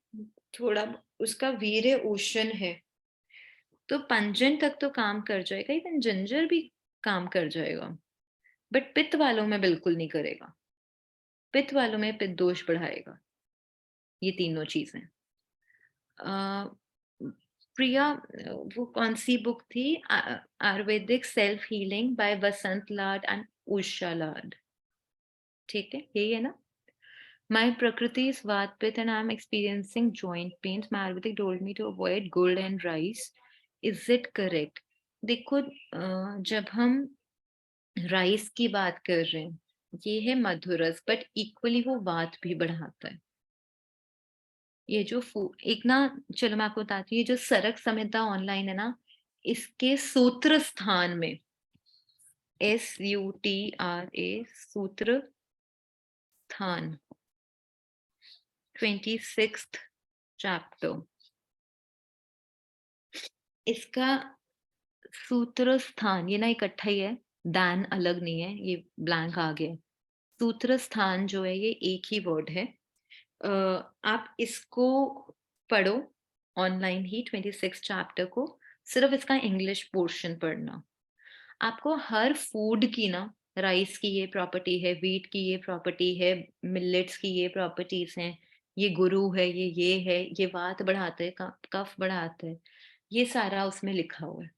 थोड़ा उसका वीर्य उष्ण है, तो पंजन तक तो काम कर जाएगा, इवन जिंजर भी काम कर जाएगा, बट पित्त वालों में बिल्कुल नहीं करेगा, पित्त वालों में पित्त दोष बढ़ाएगा, ये तीनों चीजें। प्रिया, वो कौन सी बुक थी, Ayurvedic self healing bye Vasant Lad and Usha लाड, ठीक है, यही है ना। My Prakriti is Vatpith and I'm experiencing joint pains. My Ayurvedic told me to avoid gold and rice. Is it correct? देखो, जब हम राइस की बात कर रहे हैं, ये है मधुरस, बट इक्वली वो वात भी बढ़ाता है। ये जो एक ना, चलो मैं आपको बताती हूँ, ये जो सरक संहिता ऑनलाइन है ना, इसके सूत्र स्थान में, SUTRA, सूत्र स्थान, 26th चैप्टर, इसका सूत्र स्थान, ये ना इकट्ठा ही है, दान अलग नहीं है, ये ब्लैंक आ गया, सूत्र स्थान जो है ये एक ही वर्ड है। आप इसको पढ़ो ऑनलाइन ही, 26 चैप्टर को, सिर्फ इसका इंग्लिश पोर्शन पढ़ना, आपको हर फूड की ना, राइस की ये प्रॉपर्टी है, व्हीट की ये प्रॉपर्टी है, मिलेट्स की ये प्रॉपर्टीज हैं, ये गुरु है, ये है, ये वात बढ़ाते हैं, कफ बढ़ाते हैं, ये सारा उसमें लिखा हुआ है,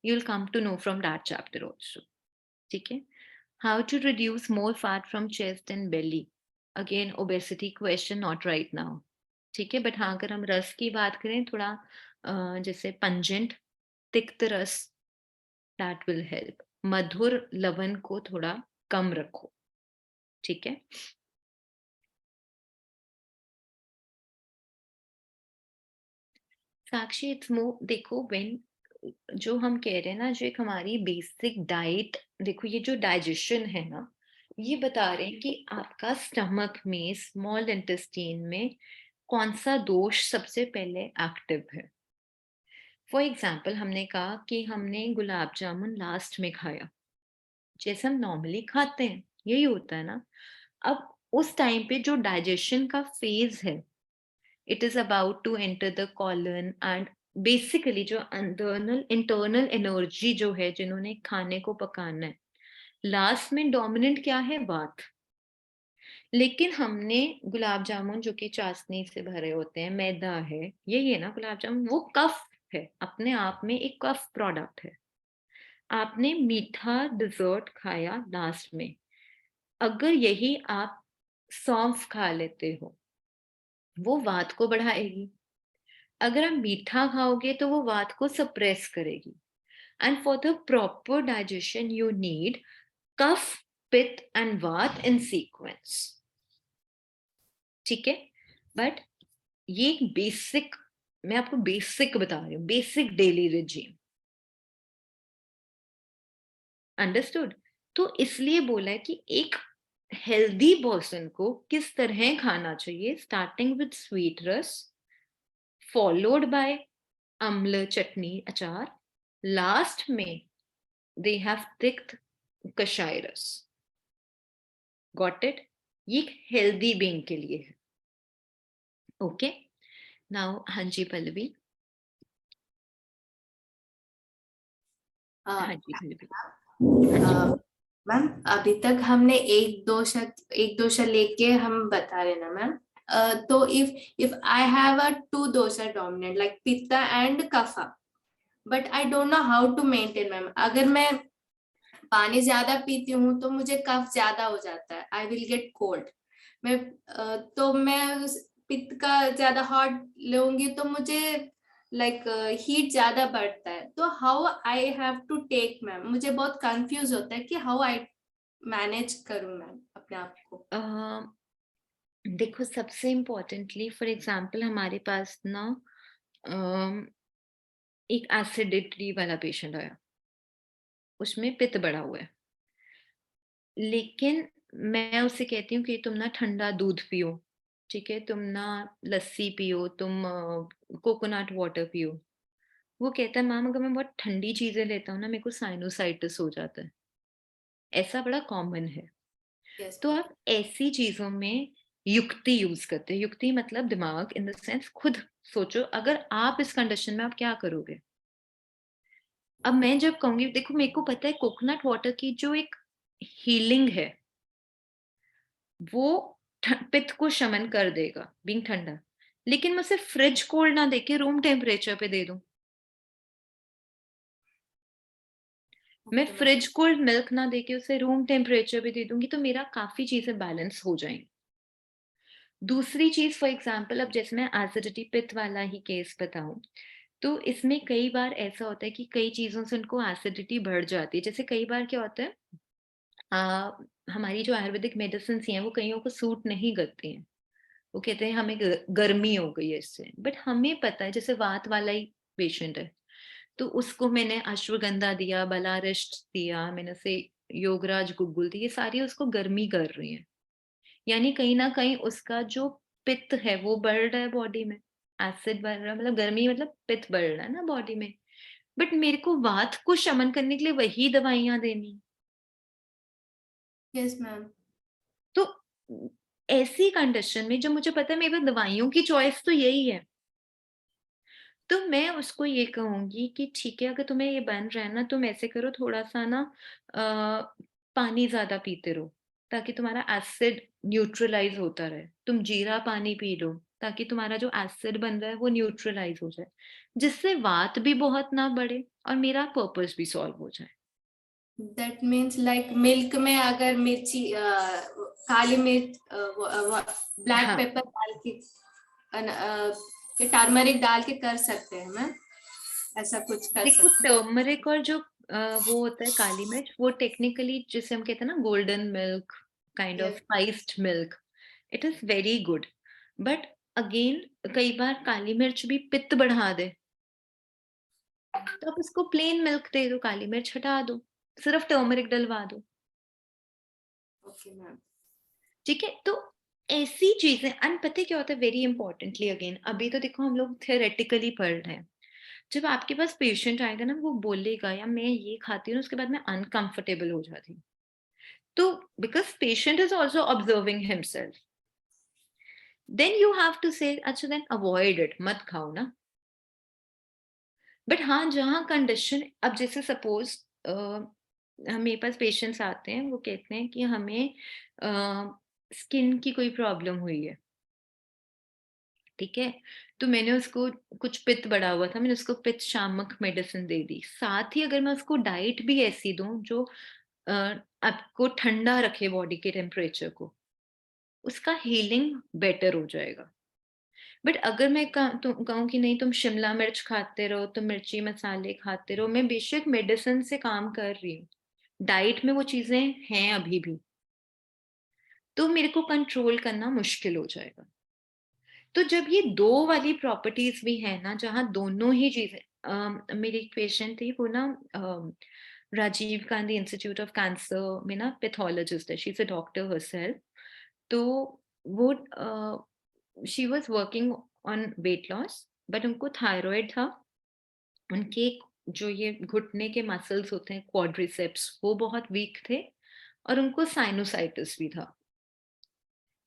you'll come to know from that chapter also, ठीक है। How to reduce more fat from chest and belly? Again, obesity question, not right now, ठीक है। बट हाँ, अगर हम रस की बात करें थोड़ा, जैसे पंजेंट, तिक्त रस, दैट विल हेल्प, मधुर लवण को थोड़ा कम रखो, ठीक है। साक्षी, इट्स मोर, देखो व्हेन, जो हम कह रहे हैं ना, जो एक हमारी बेसिक डाइट, देखो ये जो डाइजेशन है ना, ये बता रहे हैं कि आपका स्टमक में, स्मॉल इंटेस्टाइन में कौन सा दोष सबसे पहले एक्टिव है। फॉर एग्जाम्पल, हमने कहा कि हमने गुलाब जामुन लास्ट में खाया, जैसे हम नॉर्मली खाते हैं, यही होता है ना। अब उस टाइम पे जो डाइजेशन का फेज है, it is about to enter the colon, and basically जो इंटरनल एनर्जी जो है, जिन्होंने खाने को पकाना है, लास्ट में डोमिनेंट क्या है, वात। लेकिन हमने गुलाब जामुन जो कि चाशनी से भरे होते हैं, मैदा है, यही है ना गुलाब जामुन, वो कफ है, अपने आप में एक कफ प्रोडक्ट है। आपने मीठा डिजर्ट खाया लास्ट में, अगर यही आप सौंफ खा लेते हो, वो वात को बढ़ाएगी। अगर आप मीठा खाओगे तो वो वात को सप्रेस करेगी। And for the proper digestion you need kapha, pitta and वात इन सीक्वेंस। ठीक है, बट ये एक बेसिक, मैं आपको बेसिक बता रही हूँ, बेसिक डेली रिजीम, अंडरस्टूड। तो इसलिए बोला है कि एक हेल्दी पर्सन को किस तरह खाना चाहिए, स्टार्टिंग विद स्वीट रस, फॉलोड बाय अम्ल चटनी अचार, लास्ट में दे हैव थिक कषाय रस। Got it? ये एक हेल्दी बीइंग के लिए है। ओके, नाउ हाँ जी पल्लवी। हाँ जी पल्लवी। हाँ जी। मैम अभी तक हमने एक दोषा लेके हम बता रहे ना मैम। तो if I have a two dosha dominant like pitta and kapha, but I don't know how to maintain ma'am. अगर मैं पानी ज्यादा पीती हूँ तो मुझे कफ ज्यादा हो जाता है, आई विल गेट कोल्ड। मैं तो मैं पित्त का ज्यादा हॉट लूंगी तो मुझे लाइक हीट ज्यादा बढ़ता है। तो how I have to take ma'am, मुझे बहुत कंफ्यूज होता है कि हाउ आई मैनेज करूं मैम अपने आप को। देखो सबसे इम्पोर्टेंटली, फॉर एग्जाम्पल हमारे पास ना एक एसिडिटी वाला पेशेंट आया, उसमें पित्त बढ़ा हुआ है, लेकिन मैं उससे कहती हूँ कि तुम ना ठंडा दूध पियो, ठीक है, तुम ना लस्सी पियो, तुम कोकोनट वाटर पियो। वो कहता है मैम अगर मैं बहुत ठंडी चीजें लेता हूँ ना, मेरे को साइनोसाइटिस हो जाता है। ऐसा बड़ा कॉमन है। यस तो आप ऐसी चीजों में युक्ति यूज करते हैं। युक्ति मतलब दिमाग, इन द सेंस खुद सोचो अगर आप इस कंडीशन में आप क्या करोगे। अब मैं जब कहूंगी, देखो मेरे को पता है कोकोनट वाटर की जो एक हीलिंग है वो पित्त को शमन कर देगा बीइंग ठंडा, लेकिन मैं उसे फ्रिज कोल्ड ना देके रूम टेम्परेचर पे दे दूं, मैं okay ma'am. Fridge cold milk ना देके उसे रूम टेम्परेचर पे दे दूंगी, तो मेरा काफी चीजें बैलेंस हो जाएंगी। दूसरी चीज फॉर एग्जाम्पल, अब जैसे मैं एसिडिटी पित्त वाला ही केस बताऊं, तो इसमें कई बार ऐसा होता है कि कई चीजों से उनको एसिडिटी बढ़ जाती है। जैसे कई बार क्या होता है, हमारी जो आयुर्वेदिक मेडिसिन हैं वो कईयों को सूट नहीं करती हैं। वो कहते हैं हमें गर्मी हो गई है इससे, बट हमें पता है जैसे वात वाला ही पेशेंट है, तो उसको मैंने अश्वगंधा दिया, बलारिष्ट दिया, मैंने उसे योगराज गुग्गुल दी, ये सारी उसको गर्मी कर रही है। यानी कहीं ना कहीं उसका जो पित्त है वो बढ़ रहा है बॉडी में, एसिड बढ़ रहा है, मतलब गर्मी मतलब पित्त बढ़ रहा है ना बॉडी में। बट मेरे को वात को शमन करने के लिए वही दवाइयां देनी, यस मैम। तो ऐसी कंडीशन में जब मुझे पता है मेरे पास दवाइयों की चॉइस तो यही है, तो मैं उसको ये कहूंगी कि ठीक है अगर तुम्हें ये बन रहा है ना, तुम ऐसे करो थोड़ा सा ना पानी ज्यादा पीते रहो, ताकि तुम्हारा एसिड न्यूट्रलाइज होता रहे। तुम जीरा पानी पी लो ताकि तुम्हारा जो एसिड बन रहा है वो न्यूट्रलाइज हो जाए, जिससे वात भी बहुत ना बढ़े और मेरा पर्पस भी सॉल्व हो जाए। दैट मीन्स लाइक मिल्क में अगर मिर्ची काली मिर्च ब्लैक हाँ पेपर डाल के टर्मरिक डाल के कर सकते हैं मैम, ऐसा कुछ कर देखो सकते टर्मरिक और जो वो होता है काली मिर्च, वो टेक्निकली जिसे हम कहते हैं ना गोल्डन मिल्क, काइंड हैं। Of yes. Spiced milk, it is very good. But again कई बार काली मिर्च भी पित्त बढ़ा दे, तो आप उसको प्लेन मिल्क दे दो, काली मिर्च हटा दो, सिर्फ टर्मरिक डलवा दो, ओके मैम। ठीक है। तो ऐसी चीजें, अन पता है क्या होता है वेरी इंपॉर्टेंटली, अगेन अभी तो देखो हम लोग थियोरेटिकली पढ़ रहे हैं, जब आपके पास पेशेंट आएगा ना वो बोलेगा या मैं ये खाती हूँ, उसके बाद मैं अनकंफर्टेबल हो जाती हूँ, तो because patient is also observing himself, then you have to say अच्छा देन अवॉइड इट, मत खाओ ना। बट हाँ जहाँ कंडीशन, अब जैसे सपोज मेरे पास पेशेंट्स आते हैं वो कहते हैं कि हमें स्किन की कोई प्रॉब्लम हुई है, ठीक है, तो मैंने उसको कुछ पित्त बढ़ा हुआ था, मैंने उसको पित्त शामक मेडिसिन दे दी, साथ ही अगर मैं उसको डाइट भी ऐसी दूं जो आपको ठंडा रखे बॉडी के टेम्परेचर को, उसका हीलिंग बेटर हो जाएगा। बट अगर मैं कहूँ कि नहीं तुम शिमला मिर्च खाते रहो, तुम मिर्ची मसाले खाते रहो, मैं बेशक मेडिसिन से काम कर रही हूँ, डाइट में वो चीजें हैं अभी भी, तो मेरे को कंट्रोल करना मुश्किल हो जाएगा। तो जब ये 2 वाली प्रॉपर्टीज भी है ना, जहाँ दोनों ही चीजें, मेरी एक पेशेंट थी, वो ना Rajiv Gandhi institute of cancer में ना पैथोलॉजिस्ट है, she is a doctor herself. तो वो she was working on weight loss, but उनको थायराइड था। उनके जो ये घुटने के मसल्स होते हैं, क्वाड्रिसेप्स, वो बहुत वीक थे, और उनको साइनोसाइटिस भी था।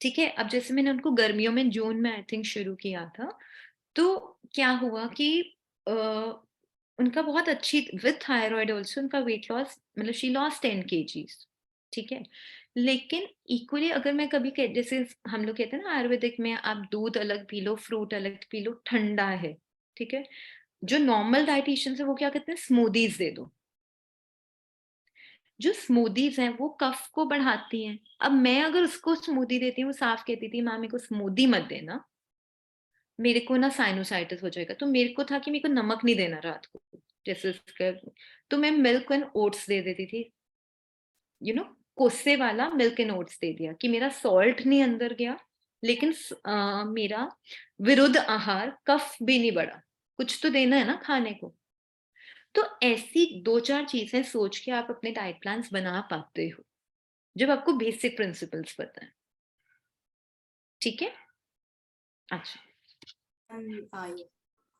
ठीक है, अब जैसे मैंने उनको गर्मियों में, जून में आई थिंक शुरू किया था, तो क्या हुआ कि उनका बहुत अच्छी, विद थायराइड ऑल्सो उनका वेट लॉस, मतलब शी लॉस 10 kgs। ठीक है, लेकिन इक्वली अगर मैं कभी जैसे हम लोग कहते हैं ना आयुर्वेदिक में, आप दूध अलग पी लो, फ्रूट अलग पी लो, ठंडा है, ठीक है। जो नॉर्मल डाइटिशियंस है वो क्या कहते हैं, स्मूदीज दे दो। जो स्मूदीज हैं वो कफ को बढ़ाती हैं। अब मैं अगर उसको स्मूदी देती हूँ, वो साफ कहती थी, माँ मेरे को स्मूदी मत देना, मेरे को ना साइनोसाइटिस हो जाएगा। तो मेरे को था कि मेरे को नमक नहीं देना रात को, जैसे उसका, तो मैं मिल्क एंड ओट्स दे देती थी, कोसे वाला मिल्क एंड ओट्स दे दिया, कि मेरा सॉल्ट नहीं अंदर गया, लेकिन मेरा विरुद्ध आहार, कफ भी नहीं बढ़ा, कुछ तो देना है ना खाने को। तो ऐसी 2-4 चीजें सोच के आप अपने डाइट प्लान्स बना पाते हो, जब आपको बेसिक प्रिंसिपल्स पता है। ठीक है, अच्छा,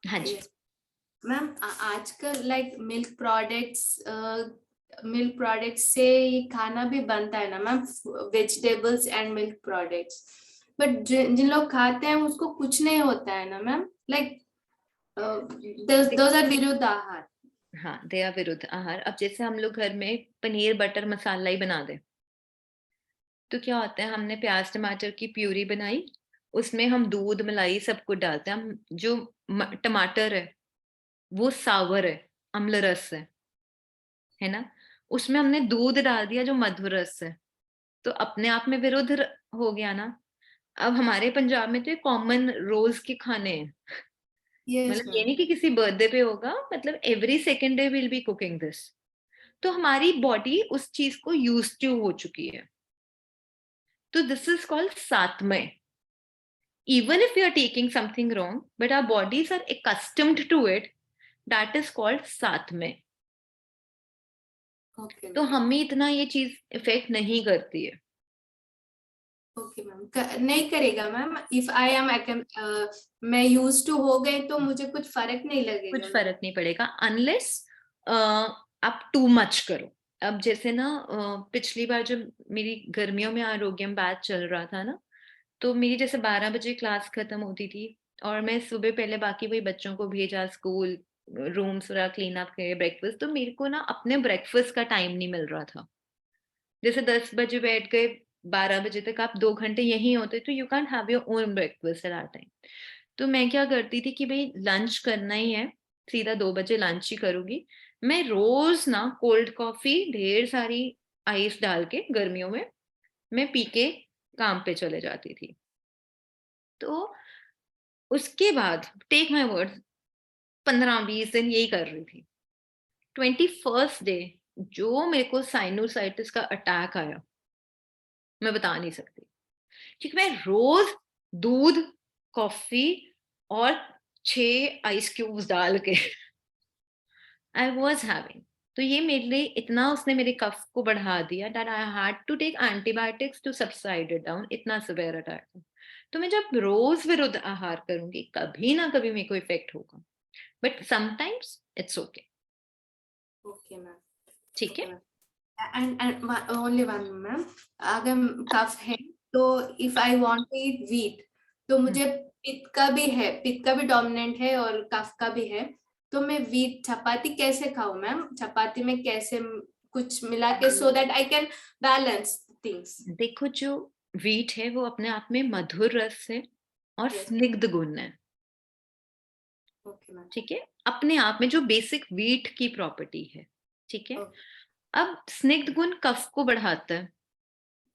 हाँ जी। मैम आजकल लाइक मिल्क प्रोडक्ट्स से ये खाना भी बनता है ना ma'am, vegetables and milk products, but जिन लोग खाते हैं उसको कुछ नहीं होता है ना मैम, लाइक दोज आर विरुद्ध आहार। हाँ, दे आर विरुद्ध आहार। अब जैसे हम लोग घर में पनीर बटर मसाला ही बना दे, तो क्या होता है, हमने प्याज टमाटर की प्यूरी बनाई, उसमें हम दूध मलाई सब कुछ डालते हैं। हम जो टमाटर है वो सावर है, अम्ल रस है ना, उसमें हमने दूध डाल दिया जो मधुर रस है, तो अपने आप में विरुद्ध हो गया ना। अब हमारे पंजाब में तो कॉमन रोज के खाने हैं, यस मतलब ये मैम। नहीं कि किसी बर्थडे पे होगा, मतलब every second day will be cooking this. तो हमारी बॉडी उस चीज को यूज टू हो चुकी है, तो this is called satmya. Even if we are taking something wrong, but our bodies are accustomed to it, that is called satmya. Okay तो हमें इतना ये चीज इफेक्ट नहीं करती है। ओके मैम, नहीं करेगा मैम, इफ आई एम मैं यूज टू हो गई तो मुझे कुछ फर्क नहीं लगेगा? कुछ फर्क नहीं पड़ेगा अनलेस आप टू मच करो। अब जैसे ना पिछली बार जब मेरी गर्मियों में आरोग्यम बैच चल रहा था ना, तो मेरी जैसे 12 बजे क्लास खत्म होती थी, और मैं सुबह पहले बाकी वही बच्चों को भेजा स्कूल, रूम्स वगैरह क्लीन अप किए, ब्रेकफास्ट, तो मेरे को ना अपने ब्रेकफास्ट का टाइम नहीं मिल रहा था। जैसे 10 बजे बैठ गए, 12 बजे तक आप 2 घंटे यहीं होते, तो you can't have your own breakfast at that time. तो मैं क्या करती थी कि भाई लंच करना ही है, सीधा 2 बजे लंच ही करूंगी। मैं रोज ना कोल्ड कॉफी ढेर सारी आइस डाल के गर्मियों में मैं पी के काम पे चले जाती थी। तो उसके बाद टेक माई वर्ड 15-20 दिन यही कर रही थी। 21st डे जो मेरे को साइनोसाइटिस का अटैक आया, मैं बता नहीं सकती, क्योंकि मैं रोज दूध, कॉफी और 6 आइस क्यूब्स डाल के आई वॉज हैविंग। तो ये मेरे लिए इतना, उसने मेरे कफ को बढ़ा दिया that I had to take antibiotics to subside it down, इतना सिवियर अटैक था। तो मैं जब रोज विरुद्ध आहार करूंगी, कभी ना कभी मेरे को इफेक्ट होगा, but sometimes it's okay. Okay ma'am, ठीक है, एंड ओनली वन मैम, अगर कफ है तो if I want to eat wheat, तो मुझे पित्त का भी है, पित्त का भी डोमिनेंट है और कफ का भी है, तो मैं व्हीट चपाती कैसे खाऊं मैम? चपाती में कैसे कुछ मिला के, so that I can balance things? देखो जो वीट है वो अपने आप में मधुर रस है और Yes. स्निग्ध गुण है। Okay ma'am. ठीक है, अपने आप में जो बेसिक वीट की प्रॉपर्टी है। ठीक है, Okay. अब स्निग्ध गुण कफ को बढ़ाता है।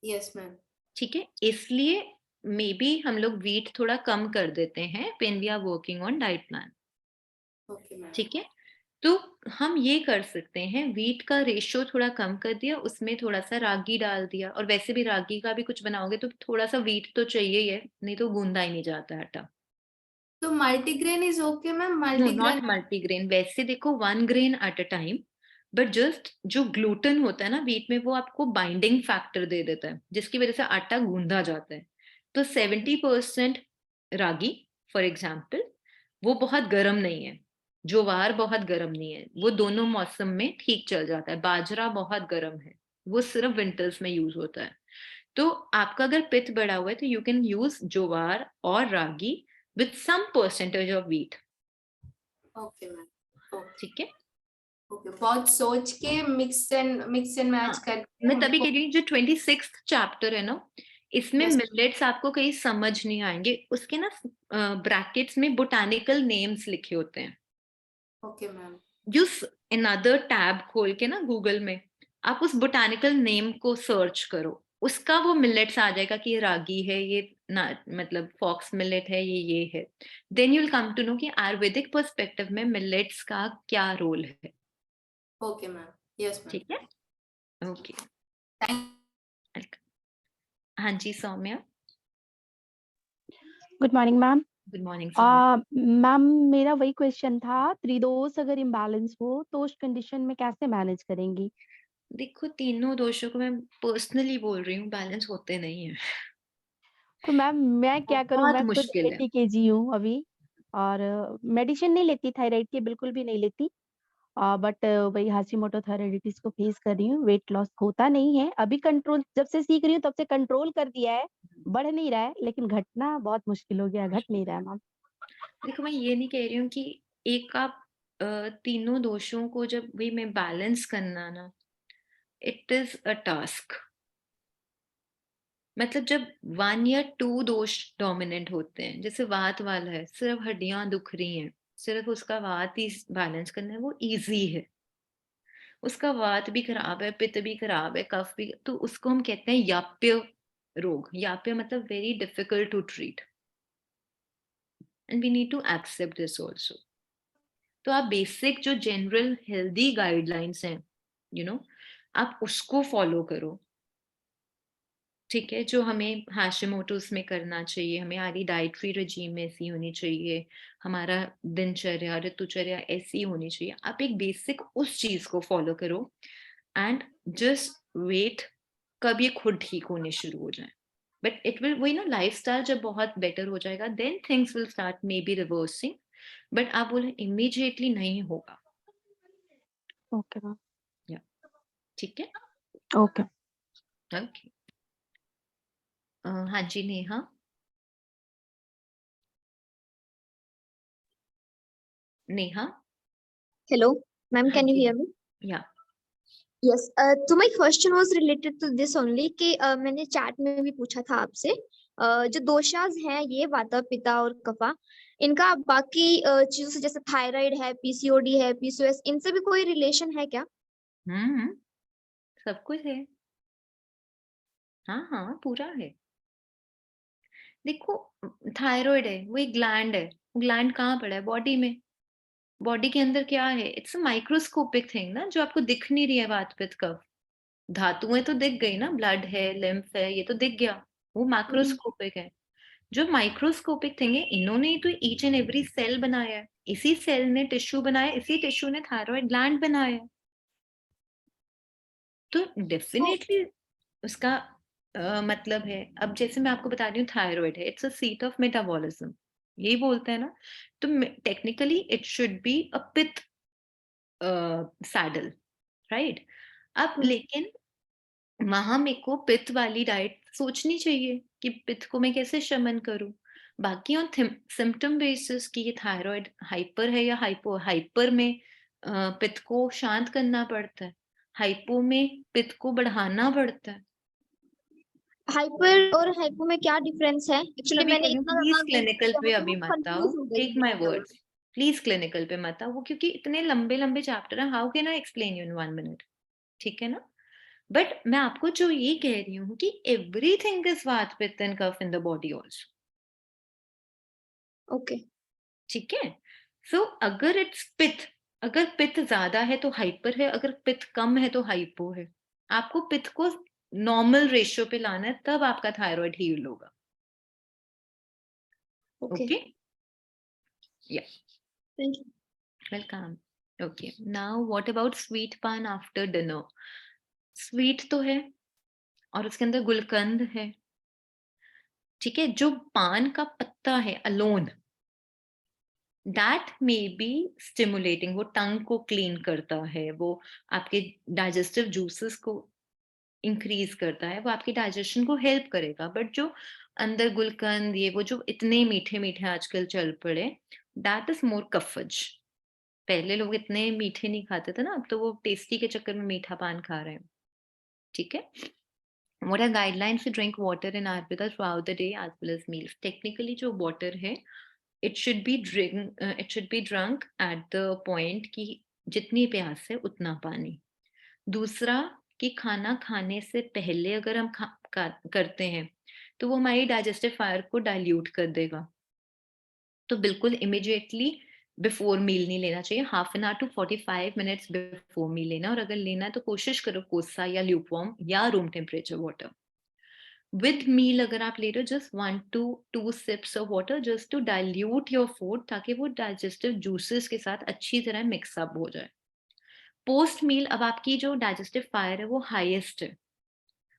Yes ma'am. ठीक है, इसलिए मे बी हम लोग वीट थोड़ा कम कर देते हैं when we are working on diet plan. Okay ma'am. ठीक है, तो हम ये कर सकते हैं, व्हीट का रेशियो थोड़ा कम कर दिया, उसमें थोड़ा सा रागी डाल दिया, और वैसे भी रागी का भी कुछ बनाओगे तो थोड़ा सा व्हीट तो चाहिए ही है, नहीं तो गूंदा ही नहीं जाता आटा। तो multigrain is okay ma'am? No, multigrain not multigrain. वैसे देखो 1 grain at a time, but just जो ग्लूटेन होता है ना व्हीट में, वो आपको बाइंडिंग फैक्टर दे देता है, जिसकी वजह से आटा गूंदा जाता है। तो 70% रागी फॉर एग्जाम्पल, वो बहुत गर्म नहीं है, ज्वार बहुत गर्म नहीं है, वो दोनों मौसम में ठीक चल जाता है। बाजरा बहुत गर्म है, वो सिर्फ विंटर्स में यूज होता है। तो आपका अगर पित्त बढ़ा हुआ है तो यू कैन यूज ज्वार और ragi with some percentage of wheat. Okay ma'am, ठीक है। ओके। बहुत सोच के मिक्स एंड मैच हाँ, करके मैं तभी हमको। कह रही हूँ जो 26th चैप्टर है ना, इसमें Yes. मिलेट्स आपको कहीं समझ नहीं आएंगे, उसके ना ब्रैकेट्स में बोटानिकल नेम्स लिखे होते हैं। Okay ma'am. Use another tab खोल के ना गूगल में, आप उस बोटानिकल नेम को सर्च करो, उसका वो मिलेट्स आ जाएगा कि ये रागी है, ये ना मतलब फॉक्स मिलेट है, ये है। Then you will come to know कि आयुर्वेदिक पर्सपेक्टिव में मिलेट्स का क्या रोल है। Okay ma'am, yes ma'am. ठीक है, ओके, थैंक हाँ जी Saumya. Good morning ma'am. Good morning Saumya. Ma'am मेरा वही क्वेश्चन था, त्रिदोष अगर इम्बैलेंस हो तो उस कंडीशन में कैसे मैनेज करेंगी? देखो तीनों दोषों को मैं पर्सनली बोल रही हूँ, बैलेंस होते नहीं है। तो मैम मैं क्या करूं, बहुत मैं खुद मुश्किल है। 80 kg हूँ अभी, और मेडिसिन नहीं लेती, थायराइड की बिल्कुल भी नहीं लेती, बट वही हाशीमोटो थायराइडिटिस को फेस कर रही हूँ। वेट लॉस होता नहीं है अभी, कंट्रोल जब से सीख रही हूँ तब से कंट्रोल कर दिया है, बढ़ नहीं रहा है, लेकिन घटना बहुत मुश्किल हो गया, घट नहीं रहा है मैम। देखो मैं ये नहीं कह रही हूँ कि एक आप तीनों दोषों को जब भी मैं बैलेंस करना ना, इट इज अ टास्क। मतलब जब 1 या 2 दोष डोमिनेंट होते हैं, जैसे वात वाला है, सिर्फ हड्डियां दुख रही हैं, सिर्फ उसका वात ही बैलेंस करना है, वो इजी है। उसका वात भी खराब है, पित्त भी खराब है, कफ भी, तो उसको हम कहते हैं याप्य रोग। याप्य मतलब very difficult to treat, and we need to accept this also. तो आप बेसिक जो जनरल हेल्दी गाइडलाइंस हैं, यू नो, आप उसको फॉलो करो। ठीक है, जो हमें हाशिमोटोस में करना चाहिए, हमें हमारी डाइटरी रजीम ऐसी होनी चाहिए, हमारा दिनचर्या ऋतुचर्या ऐसी होनी चाहिए, आप एक बेसिक उस चीज को फॉलो करो, एंड जस्ट वेट कब ये खुद ठीक होने शुरू हो जाए। बट इट विल, वही ना, लाइफस्टाइल जब बहुत बेटर हो जाएगा then things will start may be reversing, but आप बोले इमीडिएटली नहीं होगा। Okay ma'am. ठीक है, ओके। ओके। हाँ जी नेहा। नेहा। Hello, ma'am, हाँ can you ji, hear me? या Yes. So my question was related to this only कि मैंने चैट में भी पूछा था आपसे, जो दोषाज हैं ये वाता पिता और कफा, इनका बाकी चीजों से जैसे थायराइड है, पीसीओडी है, पीसीओएस, इनसे भी कोई रिलेशन है क्या? सब कुछ है। हाँ हाँ पूरा है। देखो थायराइड है, वो एक ग्लैंड है, वो ग्लैंड कहाँ पड़ा है? बॉडी में। बॉडी के अंदर क्या है? इट्स अ माइक्रोस्कोपिक थिंग ना, जो आपको दिख नहीं रही है। वात पित्त कफ धातुएं तो दिख गई ना, ब्लड है, लिम्फ है, ये तो दिख गया, वो मैक्रोस्कोपिक है। जो माइक्रोस्कोपिक थिंग है, इन्होंने ही तो ईच एंड एवरी सेल बनाया है, इसी सेल ने टिश्यू बनाया, इसी टिश्यू ने थायराइड ग्लैंड बनाया है। तो डेफिनेटली उसका मतलब है। अब जैसे मैं आपको बता रही हूँ थायराइड है, it's a seat of metabolism, यही बोलते हैं ना। तो technically it should be a pitta saddle, right. अब लेकिन वहां मेरे को पित्त वाली डाइट सोचनी चाहिए कि पित्त को मैं कैसे शमन करूं। बाकी ऑन सिम्टम बेसिस कि ये थायराइड हाइपर है या हाइपो, हाइपर में पित्त को शांत करना पड़ता है, हाइपो में पित्त को बढ़ाना पड़ता है। हाइपर और हाइपो में क्या डिफरेंस है? एक्चुअली तभी कह मैंने रही हूँ इतना प्लीज ज्यादा क्लिनिकल पे अभी मत आओ, कंफ्यूज हो गई टेक हूँ माय एकदम। वर्ड्स, प्लीज क्लिनिकल पे मत आओ, वो क्योंकि इतने लंबे लंबे चैप्टर है, how can I explain you in 1 minute. ठीक है ना। बट मैं आपको जो ये कह रही हूँ कि everything is vata pitta and kapha in the body also. Okay. ठीक है। सो अगर इट्स पित्त अगर पित्त ज्यादा है तो हाइपर है, अगर पित्त कम है तो हाइपो है। आपको पित्त को नॉर्मल रेशियो पे लाना है, तब आपका थायराइड हील होगा। Okay. ओके, या Thank you. Welcome. Okay, now what about sweet पान आफ्टर डिनर? स्वीट तो है और उसके अंदर गुलकंद है, ठीक है। जो पान का पत्ता है alone, that may be stimulating, वो टंग को क्लीन करता है, वो आपके डाइजेस्टिव जूसेस को इंक्रीज करता है, वो आपकी डाइजेशन को हेल्प करेगा। बट जो अंदर गुलकंद, ये वो जो इतने मीठे मीठे आजकल चल पड़े, दैट इज मोर कफज। पहले लोग इतने मीठे नहीं खाते थे ना, अब तो वो टेस्टी के चक्कर में मीठा पान खा रहे हैं, ठीक है। What are guidelines to drink water in Ayurveda throughout the day as well as meals? Technically, जो water है, it should be drunk at the point कि जितनी प्यास है उतना पानी। दूसरा कि खाना खाने से पहले अगर हम करते हैं तो वो हमारी डाइजेस्टिव फायर को डाइल्यूट कर देगा, तो बिल्कुल इमिडिएटली बिफोर मील नहीं लेना चाहिए। Half an hour to 45 minutes before meal लेना, और अगर लेना है तो कोशिश करो कोसा या ल्यूकवार्म या room temperature water. With meal अगर आप ले रहे हो, just 1 to 2 sips of water just to dilute your food, ताकि वो डाइजेस्टिव जूसेस के साथ अच्छी तरह मिक्सअप हो जाए। पोस्ट मील अब आपकी जो डाइजेस्टिव फायर है वो हाईएस्ट है,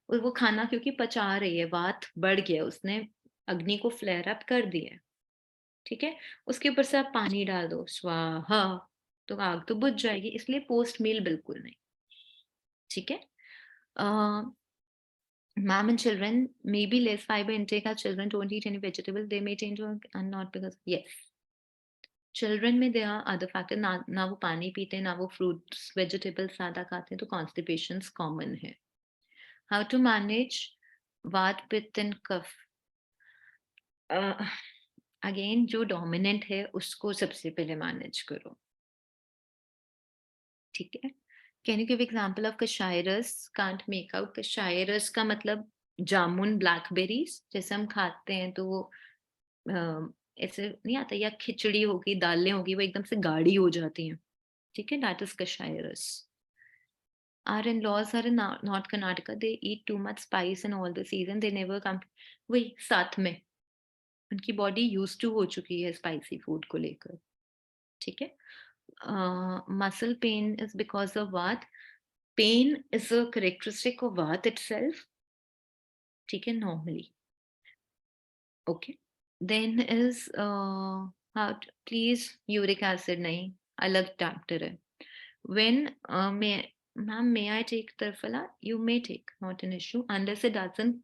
और वो खाना क्योंकि पचा रही है, वात बढ़ गया, उसने अग्नि को फ्लेयर अप कर दिया है, ठीक है। उसके ऊपर से आप पानी डाल दो स्वाहा, तो आग तो बुझ जाएगी, इसलिए पोस्ट मील बिल्कुल नहीं, ठीक है। Ma'am, and children may be less fiber intake as children don't eat any vegetable, they may change and not because, yes. Children में there are other factors, ना वो पानी पीते हैं, ना वो fruits, vegetables ज़्यादा खाते हैं, तो constipations common है। How to manage वात, पित्त and कफ? Again, जो dominant है उसको सबसे पहले manage करो, ठीक है। Can you give example of kashayras? Can't make out. Kashayras का मतलब जामुन, blackberries, जैसे हम खाते हैं तो वो ऐसे नहीं आता, या खिचड़ी होगी, दालें होगी, वो एकदम से गाढ़ी हो जाती हैं, ठीक है, that is kashayras. Our in-laws are in North Karnataka, they eat too much spice in all the season, they never come, वही साथ में उनकी बॉडी यूज टू हो चुकी है स्पाइसी फूड को लेकर, ठीक है। Muscle pain is because of vata, pain is a characteristic of vata itself, ठीक है, normally, okay. Then is please uric acid नहीं, अलग चैप्टर है। When ma'am, may I take Triphala? You may take, not an issue, unless it doesn't,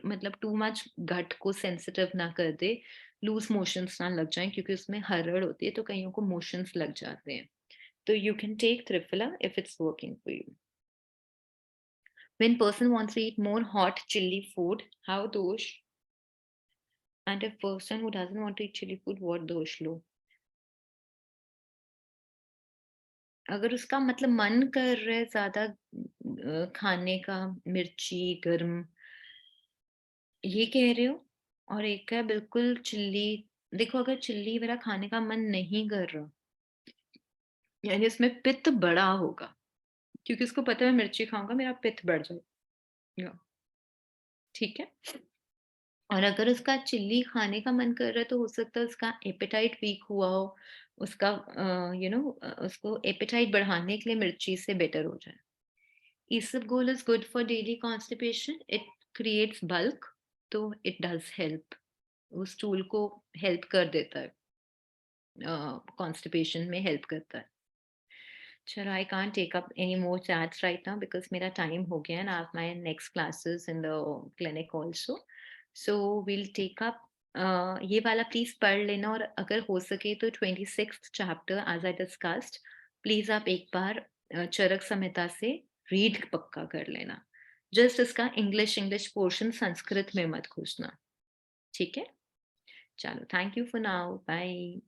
मतलब too much gut को sensitive ना कर दे, loose motions ना लग जाए, क्योंकि उसमें हरड़ होती है तो कईयों को मोशंस लग जाते हैं, तो you can take Triphala if it's working for you. When person wants to eat more hot chili food, how dosh? And if person who doesn't want to eat chili food, what dosh लो? अगर उसका मतलब मन कर रहा है ज्यादा खाने का, मिर्ची गर्म, ये कह रहे हो, और एक है बिल्कुल चिल्ली। देखो, अगर चिल्ली मेरा खाने का मन नहीं कर रहा, यानी उसमें पित्त बड़ा होगा, क्योंकि उसको पता है मिर्ची खाऊंगा मेरा पित्त बढ़ जाएगा, ठीक है। और अगर उसका चिल्ली खाने का मन कर रहा है तो हो सकता है उसका एपेटाइट वीक हुआ हो, उसका उसको एपेटाइट बढ़ाने के लिए मिर्ची से बेटर हो जाए। Isabgol is good for daily constipation. It creates bulk, तो it does help. वो स्टूल को हेल्प कर देता है, कॉन्स्टिपेशन में हेल्प करता है। चलो, I can't take up any more chats right now because मेरा टाइम हो गया, and I have my next classes in the clinic also, so we'll take up ये वाला प्लीज पढ़ लेना, और अगर हो सके तो 26th chapter as I discussed, please आप एक बार चरक संहिता से रीड पक्का कर लेना, जस्ट इसका इंग्लिश पोर्शन संस्कृत में मत घुसना, ठीक है। चलो, thank you for now, bye.